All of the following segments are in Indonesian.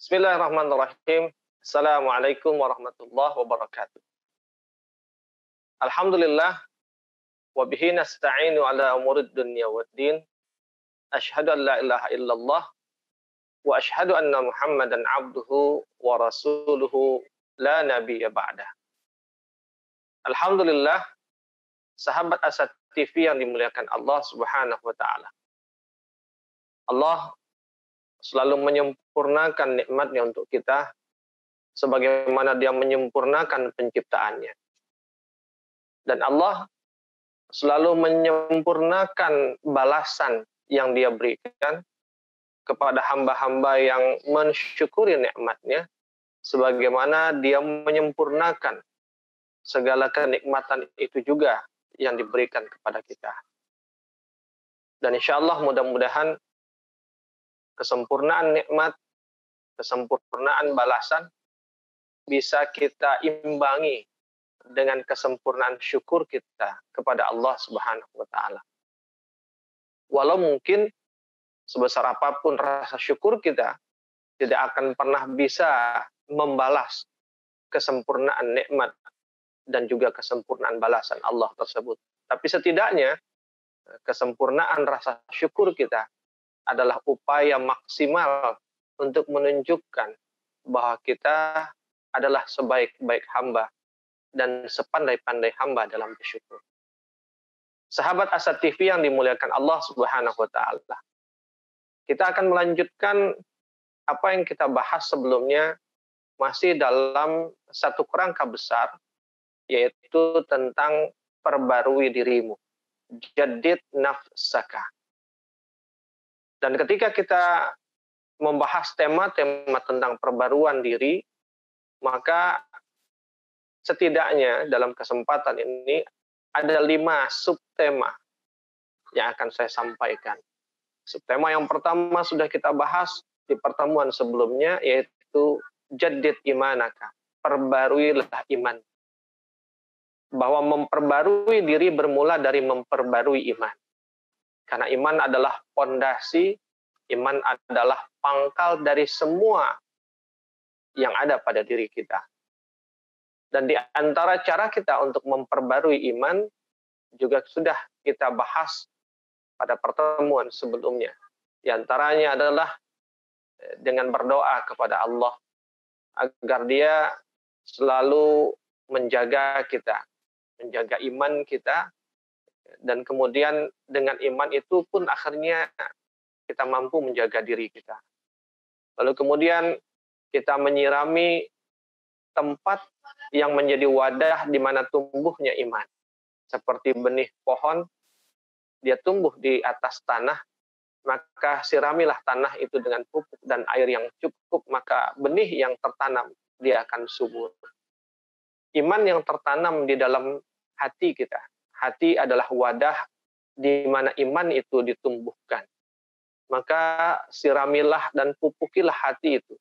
Bismillahirrahmanirrahim. Assalamualaikum warahmatullahi wabarakatuh. Alhamdulillah wa bihi nasta'inu ala umurid dunya waddin. Asyhadu an la ilaha illallah wa asyhadu anna Muhammadan abduhu wa rasuluhu la nabiyya ba'dah. Alhamdulillah, sahabat Asad TV yang dimuliakan Allah Subhanahu wa taala. Allah selalu menyempurnakan nikmatnya untuk kita sebagaimana Dia menyempurnakan penciptaannya. Dan Allah selalu menyempurnakan balasan yang Dia berikan kepada hamba-hamba yang mensyukuri nikmatnya sebagaimana Dia menyempurnakan segala kenikmatan itu juga yang diberikan kepada kita. Dan insya Allah mudah-mudahan kesempurnaan nikmat, kesempurnaan balasan bisa kita imbangi dengan kesempurnaan syukur kita kepada Allah Subhanahu wa taala. Walau mungkin sebesar apapun rasa syukur kita tidak akan pernah bisa membalas kesempurnaan nikmat dan juga kesempurnaan balasan Allah tersebut. Tapi setidaknya kesempurnaan rasa syukur kita adalah upaya maksimal untuk menunjukkan bahwa kita adalah sebaik-baik hamba dan sepandai-pandai hamba dalam bersyukur. Sahabat Asad TV yang dimuliakan Allah Subhanahu wa taala. Kita akan melanjutkan apa yang kita bahas sebelumnya masih dalam satu kerangka besar, yaitu tentang perbarui dirimu. Jadid nafsaka. Dan ketika kita membahas tema-tema tentang perbaruan diri, maka setidaknya dalam kesempatan ini ada 5 subtema yang akan saya sampaikan. Subtema yang pertama sudah kita bahas di pertemuan sebelumnya, yaitu jadid imanaka, perbaruilah iman. Bahwa memperbarui diri bermula dari memperbarui iman. Karena iman adalah pondasi, iman adalah pangkal dari semua yang ada pada diri kita. Dan di antara cara kita untuk memperbarui iman juga sudah kita bahas pada pertemuan sebelumnya. Di antaranya adalah dengan berdoa kepada Allah agar Dia selalu menjaga kita, menjaga iman kita, dan kemudian dengan iman itu pun akhirnya kita mampu menjaga diri kita. Lalu kemudian kita menyirami tempat yang menjadi wadah di mana tumbuhnya iman. Seperti benih pohon, dia tumbuh di atas tanah, maka siramilah tanah itu dengan pupuk dan air yang cukup, maka benih yang tertanam dia akan subur. Iman yang tertanam di dalam hati kita. Hati adalah wadah di mana iman itu ditumbuhkan. Maka siramilah dan pupukilah hati itu.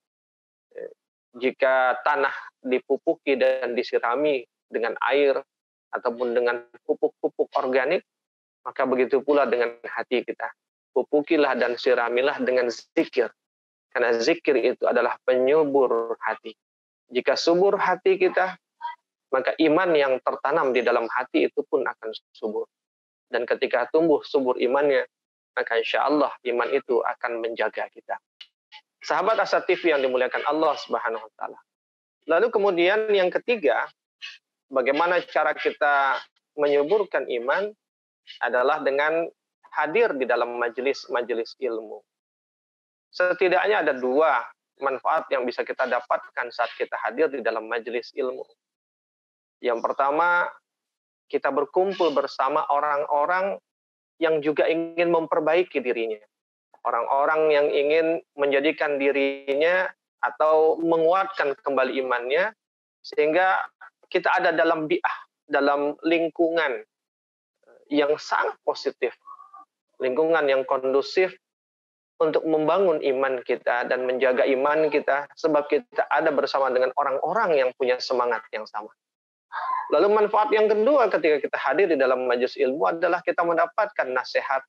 Jika tanah dipupuki dan disirami dengan air ataupun dengan pupuk-pupuk organik, maka begitu pula dengan hati kita. Pupukilah dan siramilah dengan zikir. Karena zikir itu adalah penyubur hati. Jika subur hati kita, maka iman yang tertanam di dalam hati itu pun akan subur. Dan ketika tumbuh subur imannya, maka insya Allah iman itu akan menjaga kita. Sahabat Asad TV yang dimuliakan Allah Subhanahu wa taala. Lalu kemudian yang ketiga, bagaimana cara kita menyuburkan iman adalah dengan hadir di dalam majelis-majelis ilmu. Setidaknya ada 2 manfaat yang bisa kita dapatkan saat kita hadir di dalam majelis ilmu. Yang pertama, kita berkumpul bersama orang-orang yang juga ingin memperbaiki dirinya. Orang-orang yang ingin menjadikan dirinya atau menguatkan kembali imannya, sehingga kita ada dalam bi'ah, dalam lingkungan yang sangat positif, lingkungan yang kondusif untuk membangun iman kita dan menjaga iman kita, sebab kita ada bersama dengan orang-orang yang punya semangat yang sama. Lalu manfaat yang kedua ketika kita hadir di dalam majelis ilmu adalah kita mendapatkan nasihat,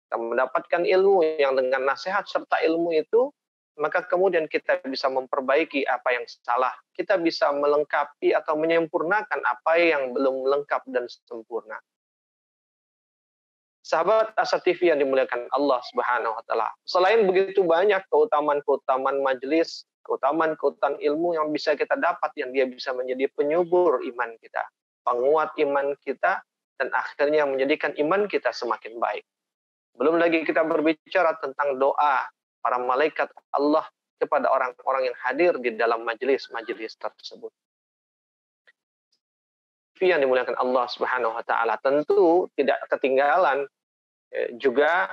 kita mendapatkan ilmu yang dengan nasihat serta ilmu itu maka kemudian kita bisa memperbaiki apa yang salah. Kita bisa melengkapi atau menyempurnakan apa yang belum lengkap dan sempurna. Sahabat Asa TV yang dimuliakan Allah Subhanahu wa taala. Selain begitu banyak keutamaan-keutamaan majelis, keutamaan-keutamaan ilmu yang bisa kita dapat, yang dia bisa menjadi penyubur iman kita, penguat iman kita, dan akhirnya menjadikan iman kita semakin baik. Belum lagi kita berbicara tentang doa para malaikat Allah kepada orang-orang yang hadir di dalam majelis-majelis tersebut. Yang dimuliakan Allah Subhanahu wa taala, tentu tidak ketinggalan juga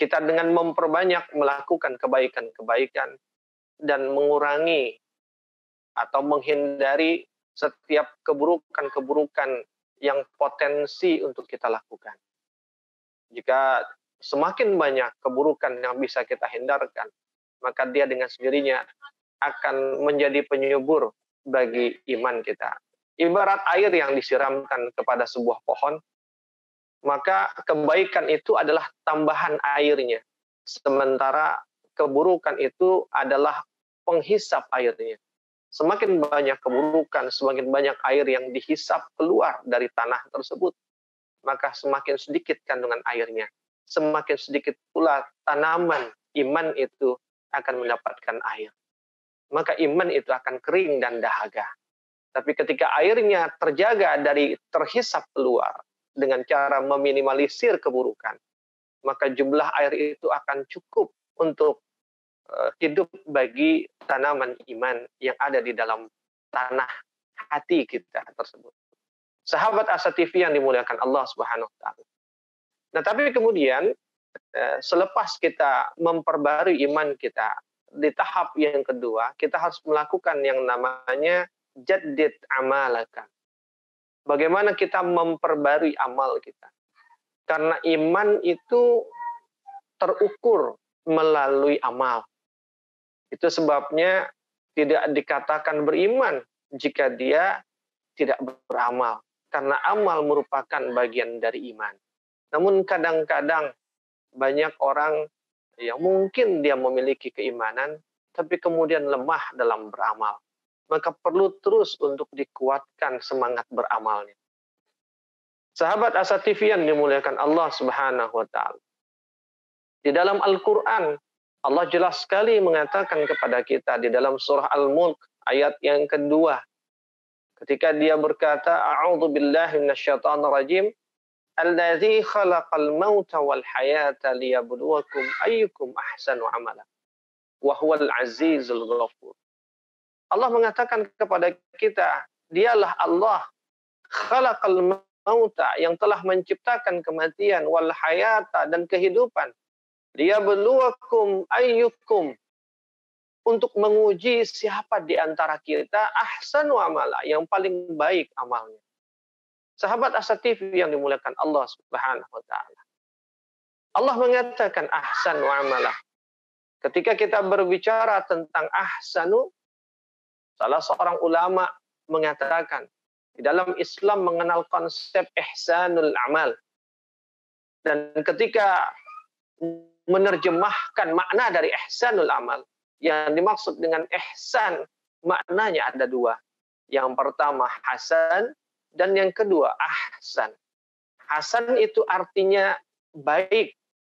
kita dengan memperbanyak melakukan kebaikan-kebaikan dan mengurangi atau menghindari setiap keburukan-keburukan yang potensi untuk kita lakukan. Jika semakin banyak keburukan yang bisa kita hindarkan, maka dia dengan sendirinya akan menjadi penyubur bagi iman kita. Ibarat air yang disiramkan kepada sebuah pohon, maka kebaikan itu adalah tambahan airnya. Sementara keburukan itu adalah penghisap airnya. Semakin banyak keburukan, semakin banyak air yang dihisap keluar dari tanah tersebut, maka semakin sedikit kandungan airnya. Semakin sedikit pula tanaman iman itu akan mendapatkan air. Maka iman itu akan kering dan dahaga. Tapi ketika airnya terjaga dari terhisap keluar dengan cara meminimalisir keburukan, maka jumlah air itu akan cukup untuk hidup bagi tanaman iman yang ada di dalam tanah hati kita tersebut. Sahabat Asa TV yang dimuliakan Allah Subhanahu wa taala. Nah, tapi kemudian selepas kita memperbarui iman kita, di tahap yang kedua, kita harus melakukan yang namanya jaddid amalakan. Bagaimana kita memperbarui amal kita? Karena iman itu terukur melalui amal. Itu sebabnya tidak dikatakan beriman jika dia tidak beramal. Karena amal merupakan bagian dari iman. Namun kadang-kadang banyak orang yang mungkin dia memiliki keimanan, tapi kemudian lemah dalam beramal. Maka perlu terus untuk dikuatkan semangat beramalnya. Sahabat Asa TV yang dimuliakan Allah Subhanahu wa taala. Di dalam Al-Qur'an, Allah jelas sekali mengatakan kepada kita di dalam surah Al-Mulk ayat yang kedua. Ketika dia berkata, A'udzu billahi minasyaitonir rajim, Alladzi khalaqal mauta wal hayata liyabluwakum ayyukum ahsanu amala. Wa huwal azizul ghafur. Allah mengatakan kepada kita, dialah Allah khalaqal mauta, yang telah menciptakan kematian, wal hayata, dan kehidupan. Liyabluwakum ayyukum, untuk menguji siapa di antara kita ahsanu amala, yang paling baik amalnya. Sahabat Asa TV yang dimuliakan Allah Subhanahu wa taala. Allah mengatakan ahsanu amala. Ketika kita berbicara tentang ahsanu, salah seorang ulama mengatakan, di dalam Islam mengenal konsep ihsanul amal. Dan ketika menerjemahkan makna dari ihsanul amal, yang dimaksud dengan ihsan, maknanya ada dua. Yang pertama hasan, dan yang kedua ahsan. Hasan itu artinya baik,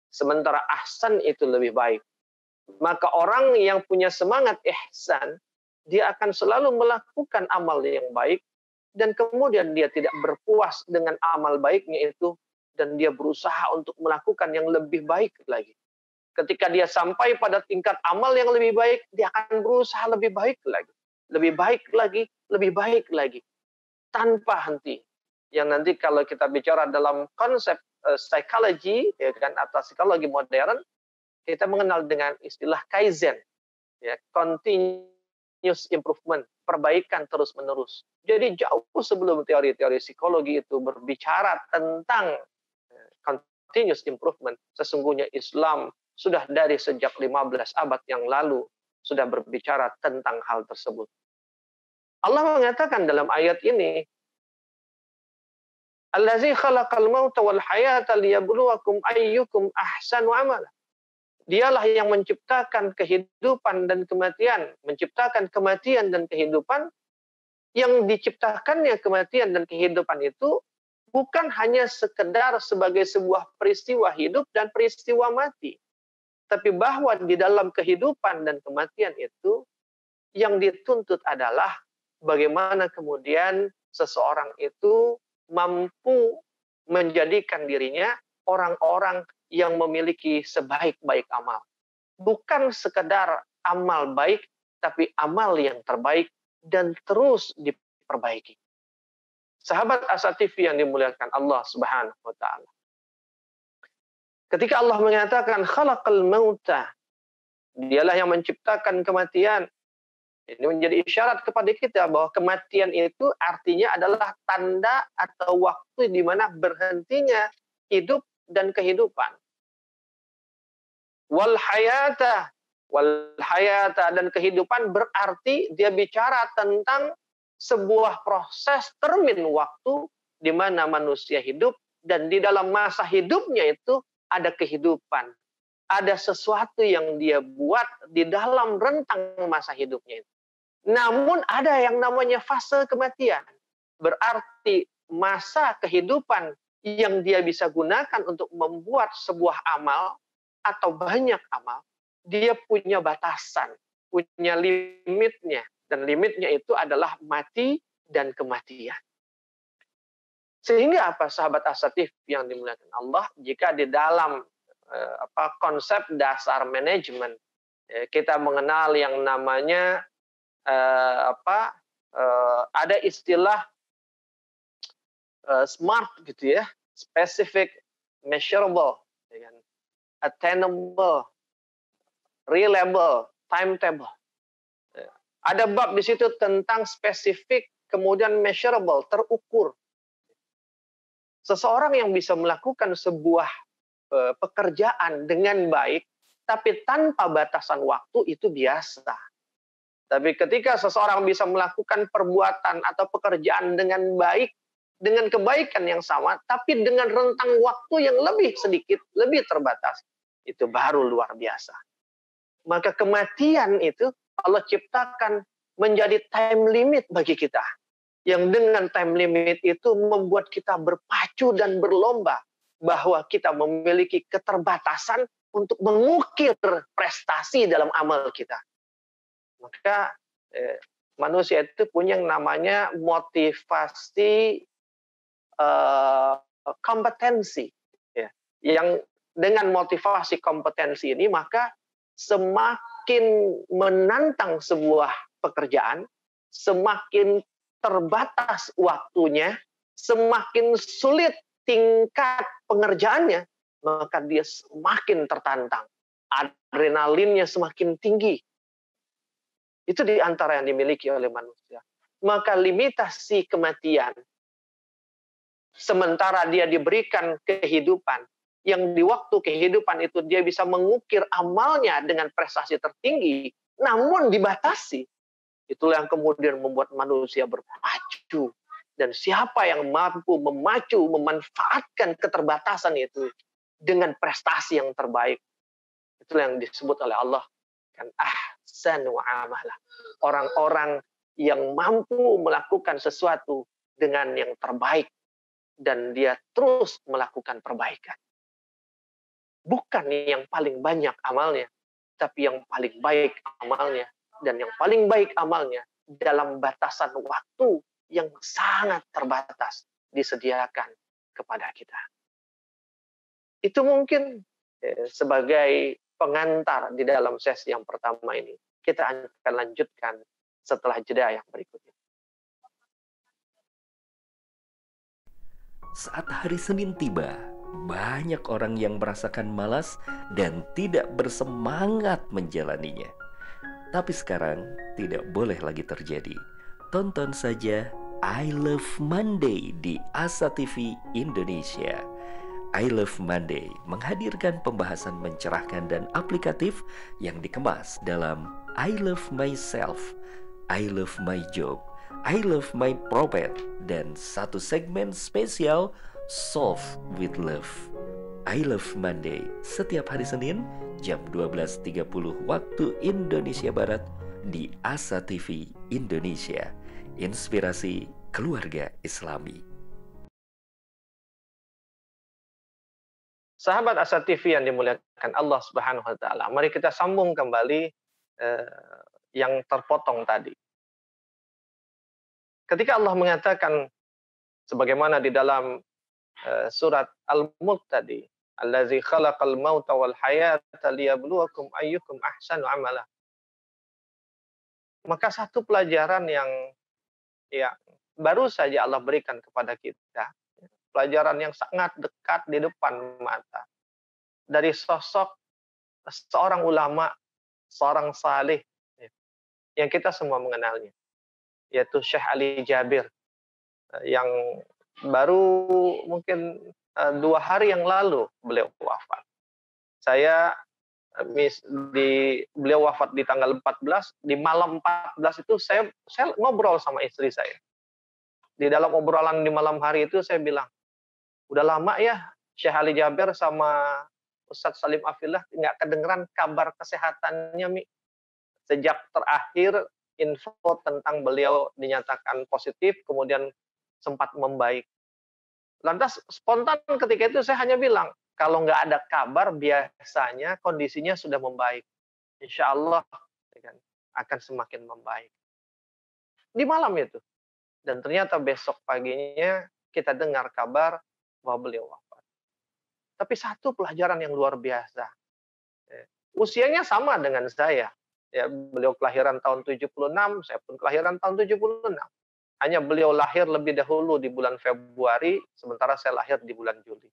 sementara ahsan itu lebih baik. Maka orang yang punya semangat ihsan, dia akan selalu melakukan amal yang baik, dan kemudian dia tidak berpuas dengan amal baiknya itu, dan dia berusaha untuk melakukan yang lebih baik lagi. Ketika dia sampai pada tingkat amal yang lebih baik, dia akan berusaha lebih baik lagi. Lebih baik lagi, lebih baik lagi. Tanpa henti. Yang nanti kalau kita bicara dalam konsep psikologi, ya kan, atau psikologi modern, kita mengenal dengan istilah kaizen, ya, continuous improvement, perbaikan terus-menerus. Jadi jauh sebelum teori-teori psikologi itu berbicara tentang continuous improvement, sesungguhnya Islam sudah dari sejak 15 abad yang lalu sudah berbicara tentang hal tersebut. Allah mengatakan dalam ayat ini, Allazi khalaqal mauta wal hayata liyabluwakum ayyukum ahsanu amala. Dialah yang menciptakan kehidupan dan kematian, menciptakan kematian dan kehidupan. Yang diciptakannya kematian dan kehidupan itu bukan hanya sekedar sebagai sebuah peristiwa hidup dan peristiwa mati, tapi bahwa di dalam kehidupan dan kematian itu yang dituntut adalah bagaimana kemudian seseorang itu mampu menjadikan dirinya orang-orang yang memiliki sebaik-baik amal. Bukan sekedar amal baik, tapi amal yang terbaik dan terus diperbaiki. Sahabat Asa TV yang dimuliakan Allah Subhanahu wa taala. Ketika Allah mengatakan khalaqal mauta, dialah yang menciptakan kematian. Ini menjadi isyarat kepada kita bahwa kematian itu artinya adalah tanda atau waktu di mana berhentinya hidup dan kehidupan. Wal hayata, dan kehidupan berarti dia bicara tentang sebuah proses termin waktu di mana manusia hidup, dan di dalam masa hidupnya itu ada kehidupan. Ada sesuatu yang dia buat di dalam rentang masa hidupnya itu. Namun ada yang namanya fase kematian. Berarti masa kehidupan yang dia bisa gunakan untuk membuat sebuah amal atau banyak amal, dia punya batasan, punya limitnya. Dan limitnya itu adalah mati dan kematian. Sehingga apa, sahabat Asatif yang dimuliakan Allah, jika di dalam konsep dasar manajemen kita mengenal yang namanya ada istilah SMART gitu ya, specific, measurable, attainable, reliable, timetable. Ada bab di situ tentang spesifik, kemudian measurable, terukur. Seseorang yang bisa melakukan sebuah pekerjaan dengan baik, tapi tanpa batasan waktu, itu biasa. Tapi ketika seseorang bisa melakukan perbuatan atau pekerjaan dengan baik, dengan kebaikan yang sama, tapi dengan rentang waktu yang lebih sedikit, lebih terbatas, itu baru luar biasa. Maka kematian itu Allah ciptakan menjadi time limit bagi kita. Yang dengan time limit itu membuat kita berpacu dan berlomba bahwa kita memiliki keterbatasan untuk mengukir prestasi dalam amal kita. Maka manusia itu punya yang namanya motivasi kompetensi. Ya. Yang dengan motivasi kompetensi ini, maka semakin menantang sebuah pekerjaan, semakin terbatas waktunya, semakin sulit tingkat pengerjaannya, maka dia semakin tertantang. Adrenalinnya semakin tinggi. Itu di antara yang dimiliki oleh manusia. Maka limitasi kematian, sementara dia diberikan kehidupan, yang di waktu kehidupan itu dia bisa mengukir amalnya dengan prestasi tertinggi, namun dibatasi. Itulah yang kemudian membuat manusia berpacu. Dan siapa yang mampu memacu, memanfaatkan keterbatasan itu dengan prestasi yang terbaik, itulah yang disebut oleh Allah kan ahsanu amalah. Orang-orang yang mampu melakukan sesuatu dengan yang terbaik dan dia terus melakukan perbaikan. Bukan yang paling banyak amalnya, tapi yang paling baik amalnya. Dan yang paling baik amalnya dalam batasan waktu yang sangat terbatas disediakan kepada kita. Itu mungkin sebagai pengantar di dalam sesi yang pertama ini. Kita akan lanjutkan setelah jeda yang berikutnya. Saat hari Senin tiba, banyak orang yang merasakan malas dan tidak bersemangat menjalaninya. Tapi sekarang tidak boleh lagi terjadi. Tonton saja I Love Monday di Asa TV Indonesia. I Love Monday menghadirkan pembahasan mencerahkan dan aplikatif yang dikemas dalam I Love Myself, I Love My Job, I Love My Prophet, dan satu segmen spesial Solve with Love. I Love Monday setiap hari Senin jam 12.30 waktu Indonesia Barat di Asa TV Indonesia. Inspirasi keluarga Islami. Sahabat Asa TV yang dimuliakan Allah Subhanahu wa taala. Mari kita sambung kembali yang terpotong tadi. Ketika Allah mengatakan sebagaimana di dalam surat Al-Mulk tadi, allazi khalaqal mauta wal hayata liyabluwakum ayyukum ahsanu amala. Maka satu pelajaran yang baru saja Allah berikan kepada kita, pelajaran yang sangat dekat di depan mata dari sosok seorang ulama, seorang saleh yang kita semua mengenalnya, yaitu Syekh Ali Jabir, yang baru mungkin 2 hari yang lalu beliau wafat. Beliau wafat di tanggal 14, di malam 14 itu saya ngobrol sama istri saya. Di dalam obrolan di malam hari itu saya bilang, udah lama ya Syekh Ali Jabir sama Ustadz Salim Afillah nggak kedengeran kabar kesehatannya, Mi. Sejak terakhir info tentang beliau dinyatakan positif, kemudian sempat membaik. Lantas spontan ketika itu saya hanya bilang, kalau nggak ada kabar biasanya kondisinya sudah membaik. Insya Allah akan semakin membaik. Di malam itu. Dan ternyata besok paginya kita dengar kabar bahwa beliau wafat. Tapi satu pelajaran yang luar biasa. Usianya sama dengan saya. Ya, beliau kelahiran tahun 76, saya pun kelahiran tahun 76. Hanya beliau lahir lebih dahulu di bulan Februari, sementara saya lahir di bulan Juli.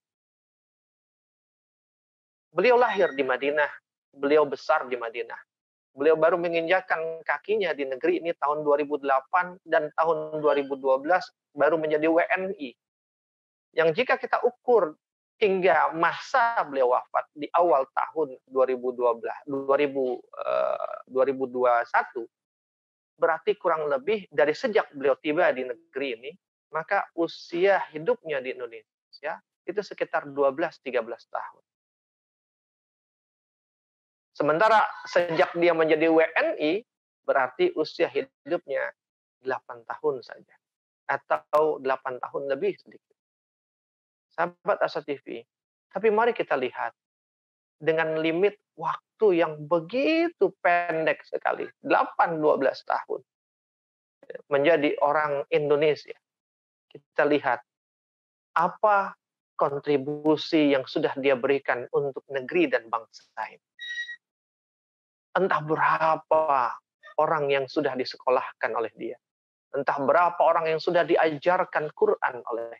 Beliau lahir di Madinah, beliau besar di Madinah. Beliau baru menginjakkan kakinya di negeri ini tahun 2008 dan tahun 2012 baru menjadi WNI. Yang jika kita ukur hingga masa beliau wafat di awal tahun 2021, berarti kurang lebih dari sejak beliau tiba di negeri ini, maka usia hidupnya di Indonesia itu sekitar 12-13 tahun. Sementara sejak dia menjadi WNI, berarti usia hidupnya 8 tahun saja. Atau 8 tahun lebih sedikit. Sahabat Asa TV, tapi mari kita lihat, dengan limit waktu yang begitu pendek sekali, 8-12 tahun, menjadi orang Indonesia, kita lihat apa kontribusi yang sudah dia berikan untuk negeri dan bangsa ini. Entah berapa orang yang sudah disekolahkan oleh dia. Entah berapa orang yang sudah diajarkan Quran oleh.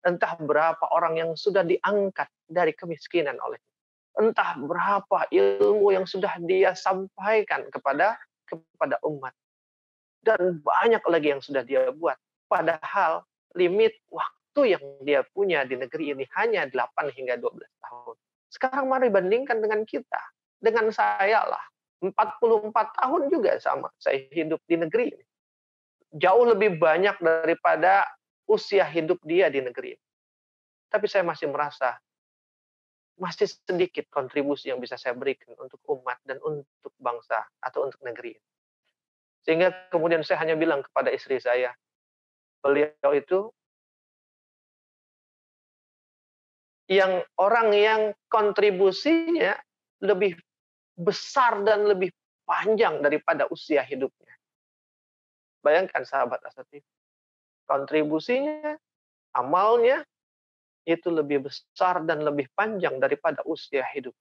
Entah berapa orang yang sudah diangkat dari kemiskinan oleh. Entah berapa ilmu yang sudah dia sampaikan kepada umat. Dan banyak lagi yang sudah dia buat. Padahal limit waktu yang dia punya di negeri ini hanya 8 hingga 12 tahun. Sekarang mari bandingkan dengan kita. Dengan saya lah. 44 tahun juga sama saya hidup di negeri ini. Jauh lebih banyak daripada usia hidup dia di negeri ini. Tapi saya masih merasa masih sedikit kontribusi yang bisa saya berikan untuk umat dan untuk bangsa atau untuk negeri ini. Sehingga kemudian saya hanya bilang kepada istri saya, beliau itu orang yang kontribusinya lebih besar dan lebih panjang daripada usia hidupnya. Bayangkan sahabat Asa TV. Kontribusinya, amalnya, itu lebih besar dan lebih panjang daripada usia hidup.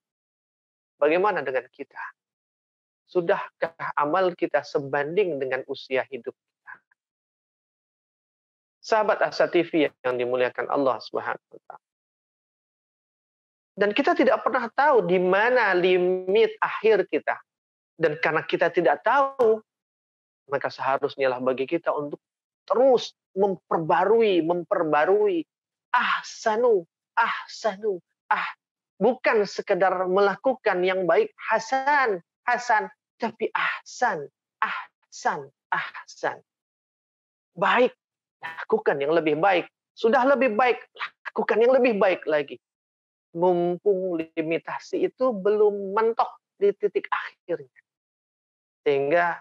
Bagaimana dengan kita? Sudahkah amal kita sebanding dengan usia hidup kita? Sahabat Asa TV yang dimuliakan Allah Subhanahu wa taala. Dan kita tidak pernah tahu di mana limit akhir kita. Dan karena kita tidak tahu, maka seharusnya lah bagi kita untuk terus memperbarui. Ahsanu. Bukan sekedar melakukan yang baik, hasan. Tapi ahsan. Baik, lakukan yang lebih baik. Sudah lebih baik, lakukan yang lebih baik lagi. mumpung limitasi itu belum mentok di titik akhirnya. Sehingga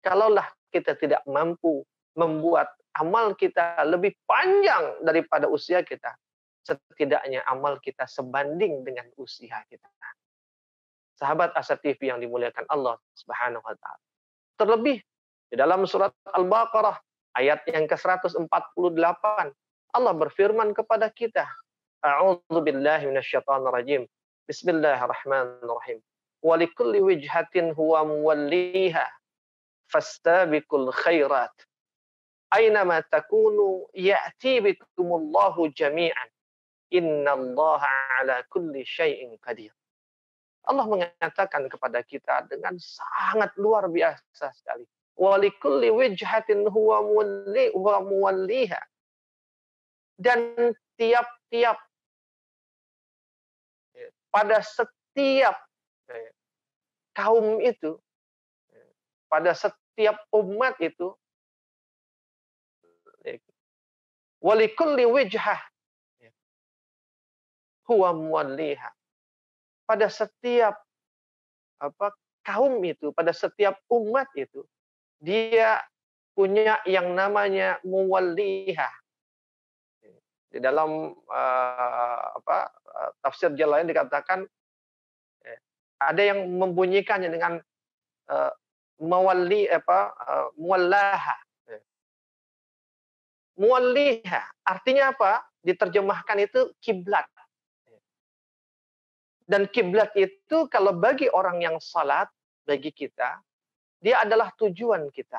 kalaulah kita tidak mampu membuat amal kita lebih panjang daripada usia kita, setidaknya amal kita sebanding dengan usia kita. Sahabat Asa TV yang dimuliakan Allah Subhanahu wa taala. Terlebih di dalam surat Al-Baqarah ayat yang ke-148, Allah berfirman kepada kita, A'udzu billahi minasyaitonir rajim. Bismillahirrahmanirrahim. Wa likulli wijhatin huwa muwalliha fastabiqul khairat. Aynama takunu ya'ti bikumullahu jami'an. Innallaha 'ala kulli syai'in qadir. Allah mengatakan kepada kita dengan sangat luar biasa sekali. Wa likulli wijhatin huwa muwalliha. Dan tiap-tiap, pada setiap kaum itu, pada setiap umat itu, walikulli wijhah huwa muwalliha. Pada setiap kaum itu, pada setiap umat itu, dia punya yang namanya muwalliha. Di dalam tafsir jalan lain dikatakan ada yang membunyikannya dengan muwallaha. Muwalliha artinya apa? Diterjemahkan itu kiblat. Dan kiblat itu kalau bagi orang yang salat, bagi kita, dia adalah tujuan kita.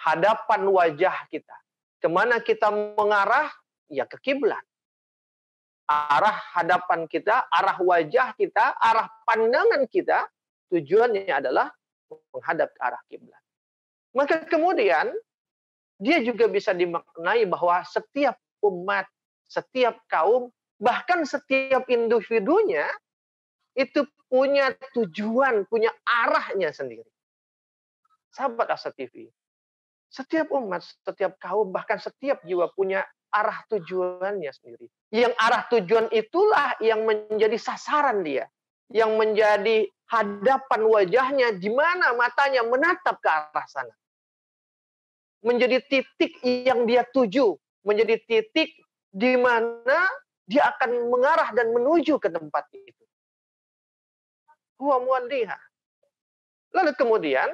Hadapan wajah kita. Kemana kita mengarah? Ya ke kiblat. Arah hadapan kita, arah wajah kita, arah pandangan kita, tujuannya adalah menghadap ke arah kiblat. Maka kemudian, dia juga bisa dimaknai bahwa setiap umat, setiap kaum, bahkan setiap individunya, itu punya tujuan, punya arahnya sendiri. Sahabat Asa TV, setiap umat, setiap kaum, bahkan setiap jiwa punya arah tujuannya sendiri. Yang arah tujuan itulah yang menjadi sasaran dia. Yang menjadi hadapan wajahnya, di mana matanya menatap ke arah sana. Menjadi titik yang dia tuju. Menjadi titik di mana dia akan mengarah dan menuju ke tempat itu. Huwa muwalliha. Lalu kemudian,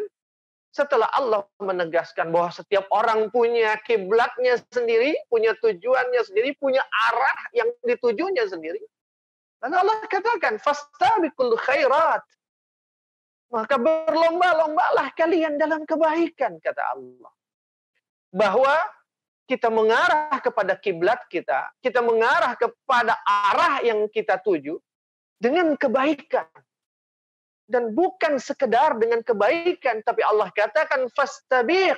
setelah Allah menegaskan bahwa setiap orang punya kiblatnya sendiri, punya tujuannya sendiri, punya arah yang ditujunya sendiri. Lalu Allah katakan, fastabiqul khairat. Maka berlomba-lombalah kalian dalam kebaikan, kata Allah. Bahwa kita mengarah kepada kiblat kita mengarah kepada arah yang kita tuju dengan kebaikan. Dan bukan sekedar dengan kebaikan, tapi Allah katakan fastabiq,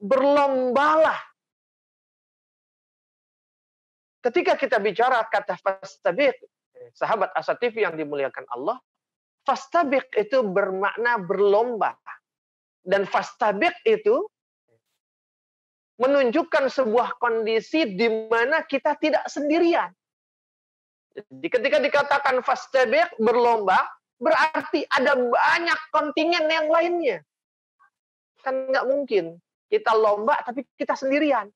berlombalah. Ketika kita bicara kata fastabiq, sahabat Asa TV yang dimuliakan Allah, fastabiq itu bermakna berlomba. Dan fastabiq itu menunjukkan sebuah kondisi di mana kita tidak sendirian. Jadi ketika dikatakan fastabiq, berlomba, berarti ada banyak kontingen yang lainnya. Kan nggak mungkin kita lomba tapi kita sendirian.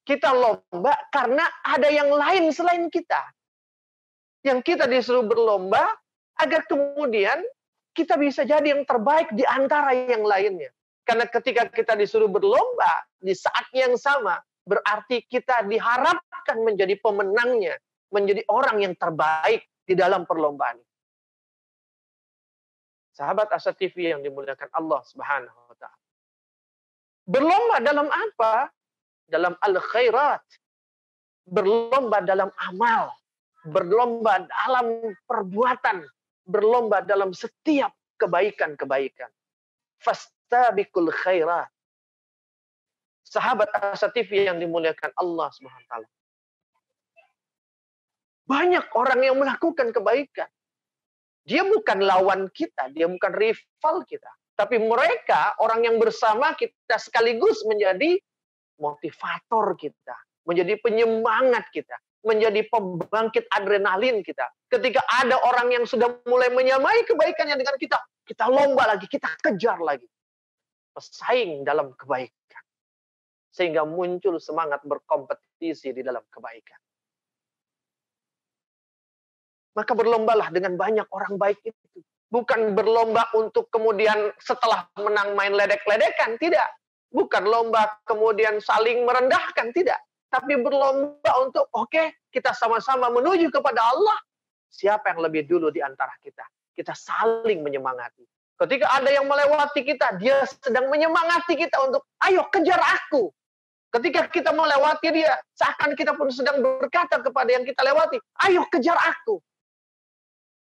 Kita lomba karena ada yang lain selain kita. Yang kita disuruh berlomba agar kemudian kita bisa jadi yang terbaik di antara yang lainnya. Karena ketika kita disuruh berlomba di saat yang sama, berarti kita diharapkan menjadi pemenangnya, menjadi orang yang terbaik di dalam perlombaan. Sahabat Asa TV yang dimuliakan Allah Subhanahu wa taala. Berlomba dalam apa? Dalam al-khairat. Berlomba dalam amal, berlomba dalam perbuatan, berlomba dalam setiap kebaikan-kebaikan. Fastabiqul khairat. Sahabat Asa TV yang dimuliakan Allah Subhanahu wa taala. Banyak orang yang melakukan kebaikan. Dia bukan lawan kita, dia bukan rival kita. Tapi mereka, orang yang bersama kita sekaligus menjadi motivator kita. Menjadi penyemangat kita. menjadi pembangkit adrenalin kita. Ketika ada orang yang sudah mulai menyamai kebaikannya dengan kita, kita lomba lagi, kita kejar lagi. Pesaing dalam kebaikan. Sehingga muncul semangat berkompetisi di dalam kebaikan. Maka berlombalah dengan banyak orang baik itu. Bukan berlomba untuk kemudian setelah menang main ledek-ledekan, tidak. Bukan lomba kemudian saling merendahkan, tidak. Tapi berlomba untuk, oke, kita sama-sama menuju kepada Allah. Siapa yang lebih dulu di antara kita? Kita saling menyemangati. Ketika ada yang melewati kita, dia sedang menyemangati kita untuk, ayo kejar aku. Ketika kita melewati dia, seakan kita pun sedang berkata kepada yang kita lewati, ayo kejar aku.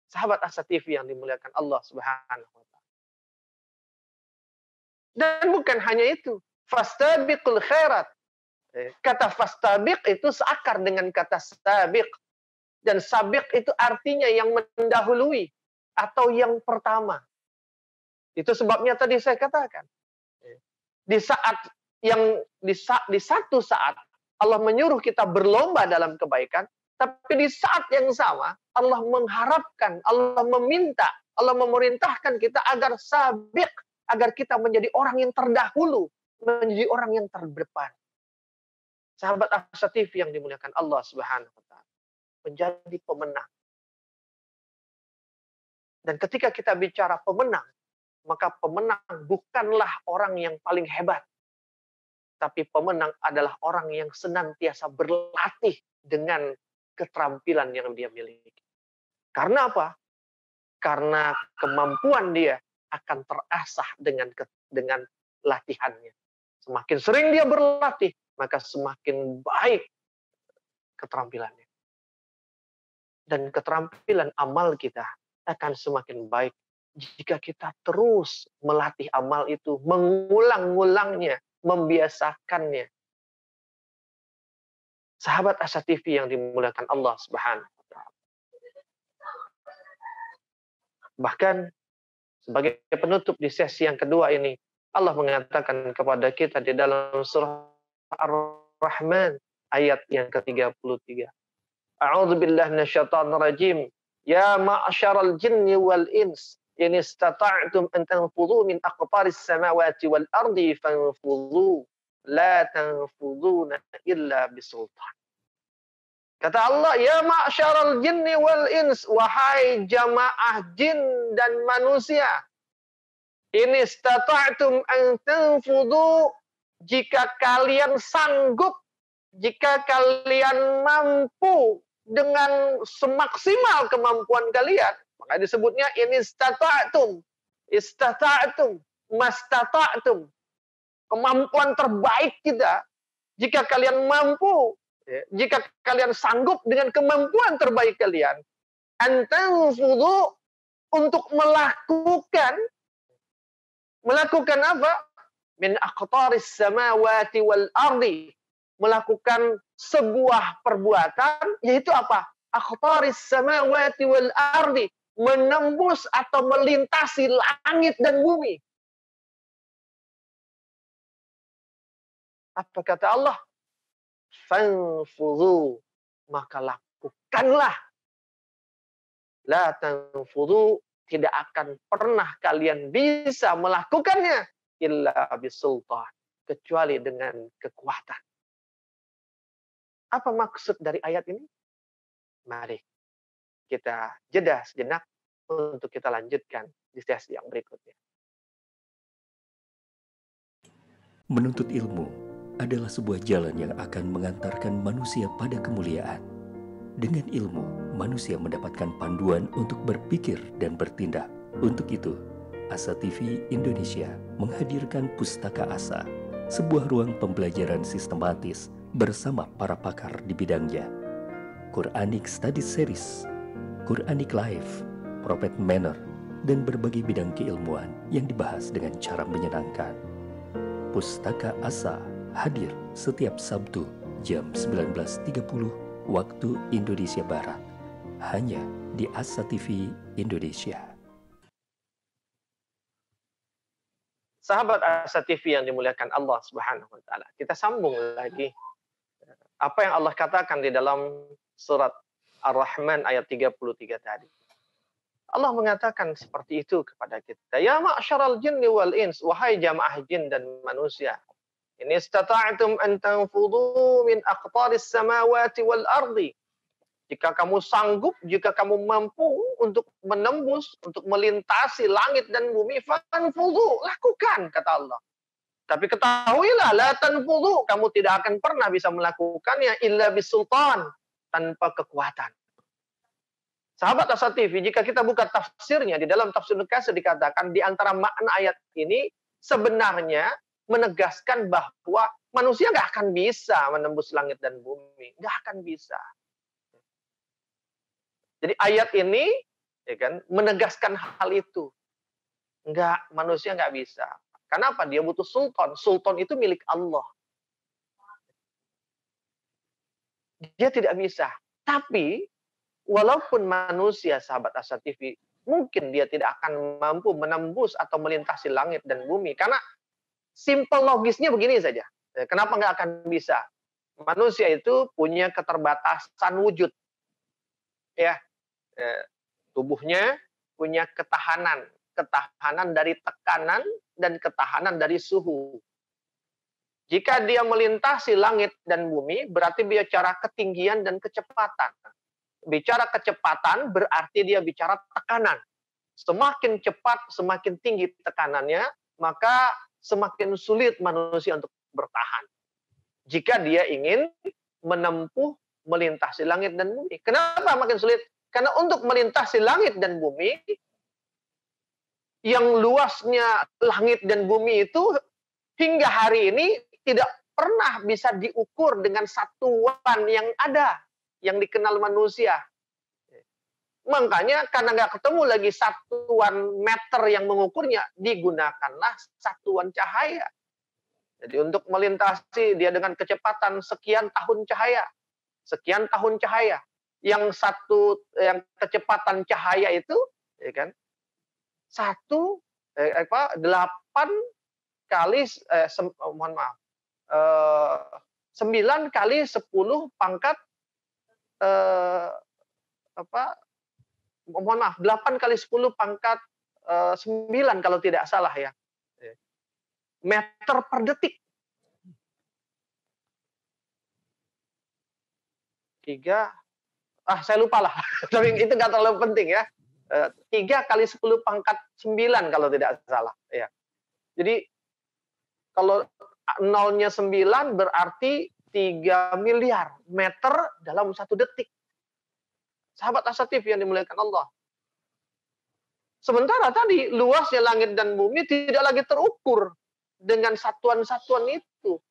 Sahabat Asa TV yang dimuliakan Allah Subhanahu wa Ta'ala. Dan bukan hanya itu, fastabiqul khairat. Kata fastabiq itu seakar dengan kata sabiq. Dan sabiq itu artinya yang mendahului atau yang pertama. Itu sebabnya tadi saya katakan. Di satu saat Allah menyuruh kita berlomba dalam kebaikan, tapi di saat yang sama Allah mengharapkan, Allah meminta, Allah memerintahkan kita agar sabiq, agar kita menjadi orang yang terdahulu, menjadi orang yang terdepan. Sahabat Asa TV yang dimuliakan Allah Subhanahu wa Ta'ala, menjadi pemenang. Dan ketika kita bicara pemenang, maka pemenang bukanlah orang yang paling hebat, tapi pemenang adalah orang yang senantiasa berlatih dengan keterampilan yang dia miliki. Karena apa? Karena kemampuan dia akan terasah dengan latihannya. Semakin sering dia berlatih, maka semakin baik keterampilannya. Dan keterampilan amal kita akan semakin baik jika kita terus melatih amal itu, mengulang-ulangnya, membiasakannya. Sahabat Asa TV yang dimuliakan Allah Subhanahu wa Ta'ala. Bahkan sebagai penutup di sesi yang kedua ini, Allah mengatakan kepada kita di dalam surah Ar-Rahman ayat yang ke-33. A'udzu billahi minasyaitonir rajim. Ya ma'syaral jinni wal ins, in istata'tum an tanfudhu min aqtaris samawati wal ardi fanfudhu, la tanfudhuna illa bisultan. Kata Allah, ya ma'syaral jinni wal ins, wahai jamaah jin dan manusia, in istata'tum an tanfudhu, jika kalian sanggup, jika kalian mampu dengan semaksimal kemampuan kalian, maka disebutnya in istata'tum, mastata'tum, kemampuan terbaik kita. Jika kalian mampu, jika kalian sanggup dengan kemampuan terbaik kalian, antanfudhu, untuk melakukan apa? Min aqtaris samawati wal ardi, melakukan sebuah perbuatan, yaitu apa? Aqtaris samawati wal ardi, menembus atau melintasi langit dan bumi. Apa kata Allah? Fanfudhu, maka lakukanlah. La tanfudhu, tidak akan pernah kalian bisa melakukannya illa bisultan, kecuali dengan kekuatan. Apa maksud dari ayat ini? Mari kita jeda sejenak untuk kita lanjutkan di sesi yang berikutnya. Menuntut ilmu adalah sebuah jalan yang akan mengantarkan manusia pada kemuliaan. Dengan ilmu, manusia mendapatkan panduan untuk berpikir dan bertindak. Untuk itu, Asa TV Indonesia menghadirkan Pustaka Asa, sebuah ruang pembelajaran sistematis bersama para pakar di bidangnya. Quranic Study Series, Quranic Life, Prophet Manner, dan berbagai bidang keilmuan yang dibahas dengan cara menyenangkan. Pustaka Asa hadir setiap Sabtu jam 19.30 waktu Indonesia Barat, hanya di Asa TV Indonesia. Sahabat Asa TV yang dimuliakan Allah Subhanahu wa Ta'ala, kita sambung lagi Apa yang Allah katakan di dalam surat Ar-Rahman ayat 33 tadi. Allah mengatakan seperti itu kepada kita. Ya ma'syaral jinni wal ins, wahai jamaah jin dan manusia. In istata'tum an tanfudhu min aqtaris samawati wal ardi. Jika kamu sanggup, jika kamu mampu untuk menembus, untuk melintasi langit dan bumi, fanfudhu, lakukan, kata Allah. Tapi ketahuilah, la tanfudhu, kamu tidak akan pernah bisa melakukannya illa bisultan, tanpa kekuatan. Sahabat Asa TV, jika kita buka tafsirnya, di dalam tafsir Nukasir dikatakan, di antara makna ayat ini, sebenarnya menegaskan bahwa manusia nggak akan bisa menembus langit dan bumi. Nggak akan bisa. Jadi ayat ini ya kan, menegaskan hal itu. Manusia nggak bisa. Kenapa? Dia butuh sultan. Sultan itu milik Allah. Dia tidak bisa. Tapi, walaupun manusia, sahabat Asa TV, mungkin dia tidak akan mampu menembus atau melintasi langit dan bumi. Karena simple logisnya begini saja. Kenapa nggak akan bisa? Manusia itu punya keterbatasan wujud. Ya, tubuhnya punya ketahanan. Ketahanan dari tekanan dan ketahanan dari suhu. Jika dia melintasi langit dan bumi, berarti bicara ketinggian dan kecepatan. Bicara kecepatan berarti dia bicara tekanan. Semakin cepat, semakin tinggi tekanannya, maka semakin sulit manusia untuk bertahan. Jika dia ingin menempuh, melintasi langit dan bumi. Kenapa makin sulit? Karena untuk melintasi langit dan bumi, yang luasnya langit dan bumi itu hingga hari ini tidak pernah bisa diukur dengan satuan yang ada, yang dikenal manusia. Makanya karena nggak ketemu lagi satuan meter yang mengukurnya, digunakanlah satuan cahaya. Jadi untuk melintasi dia dengan kecepatan sekian tahun cahaya. Sekian tahun cahaya. Yang kecepatan cahaya itu, ya kan, 8 kali, 9 kali 10 pangkat, 8 kali 10 pangkat 9 kalau tidak salah ya. Meter per detik. 3, saya lupa lah. Tapi itu nggak terlalu penting ya. 3 kali 10 pangkat 9 kalau tidak salah. Ya. Jadi kalau nolnya 9 berarti 3 miliar meter dalam 1 detik. Sahabat Asa TV yang dimuliakan Allah. Sementara tadi luasnya langit dan bumi tidak lagi terukur dengan satuan-satuan itu.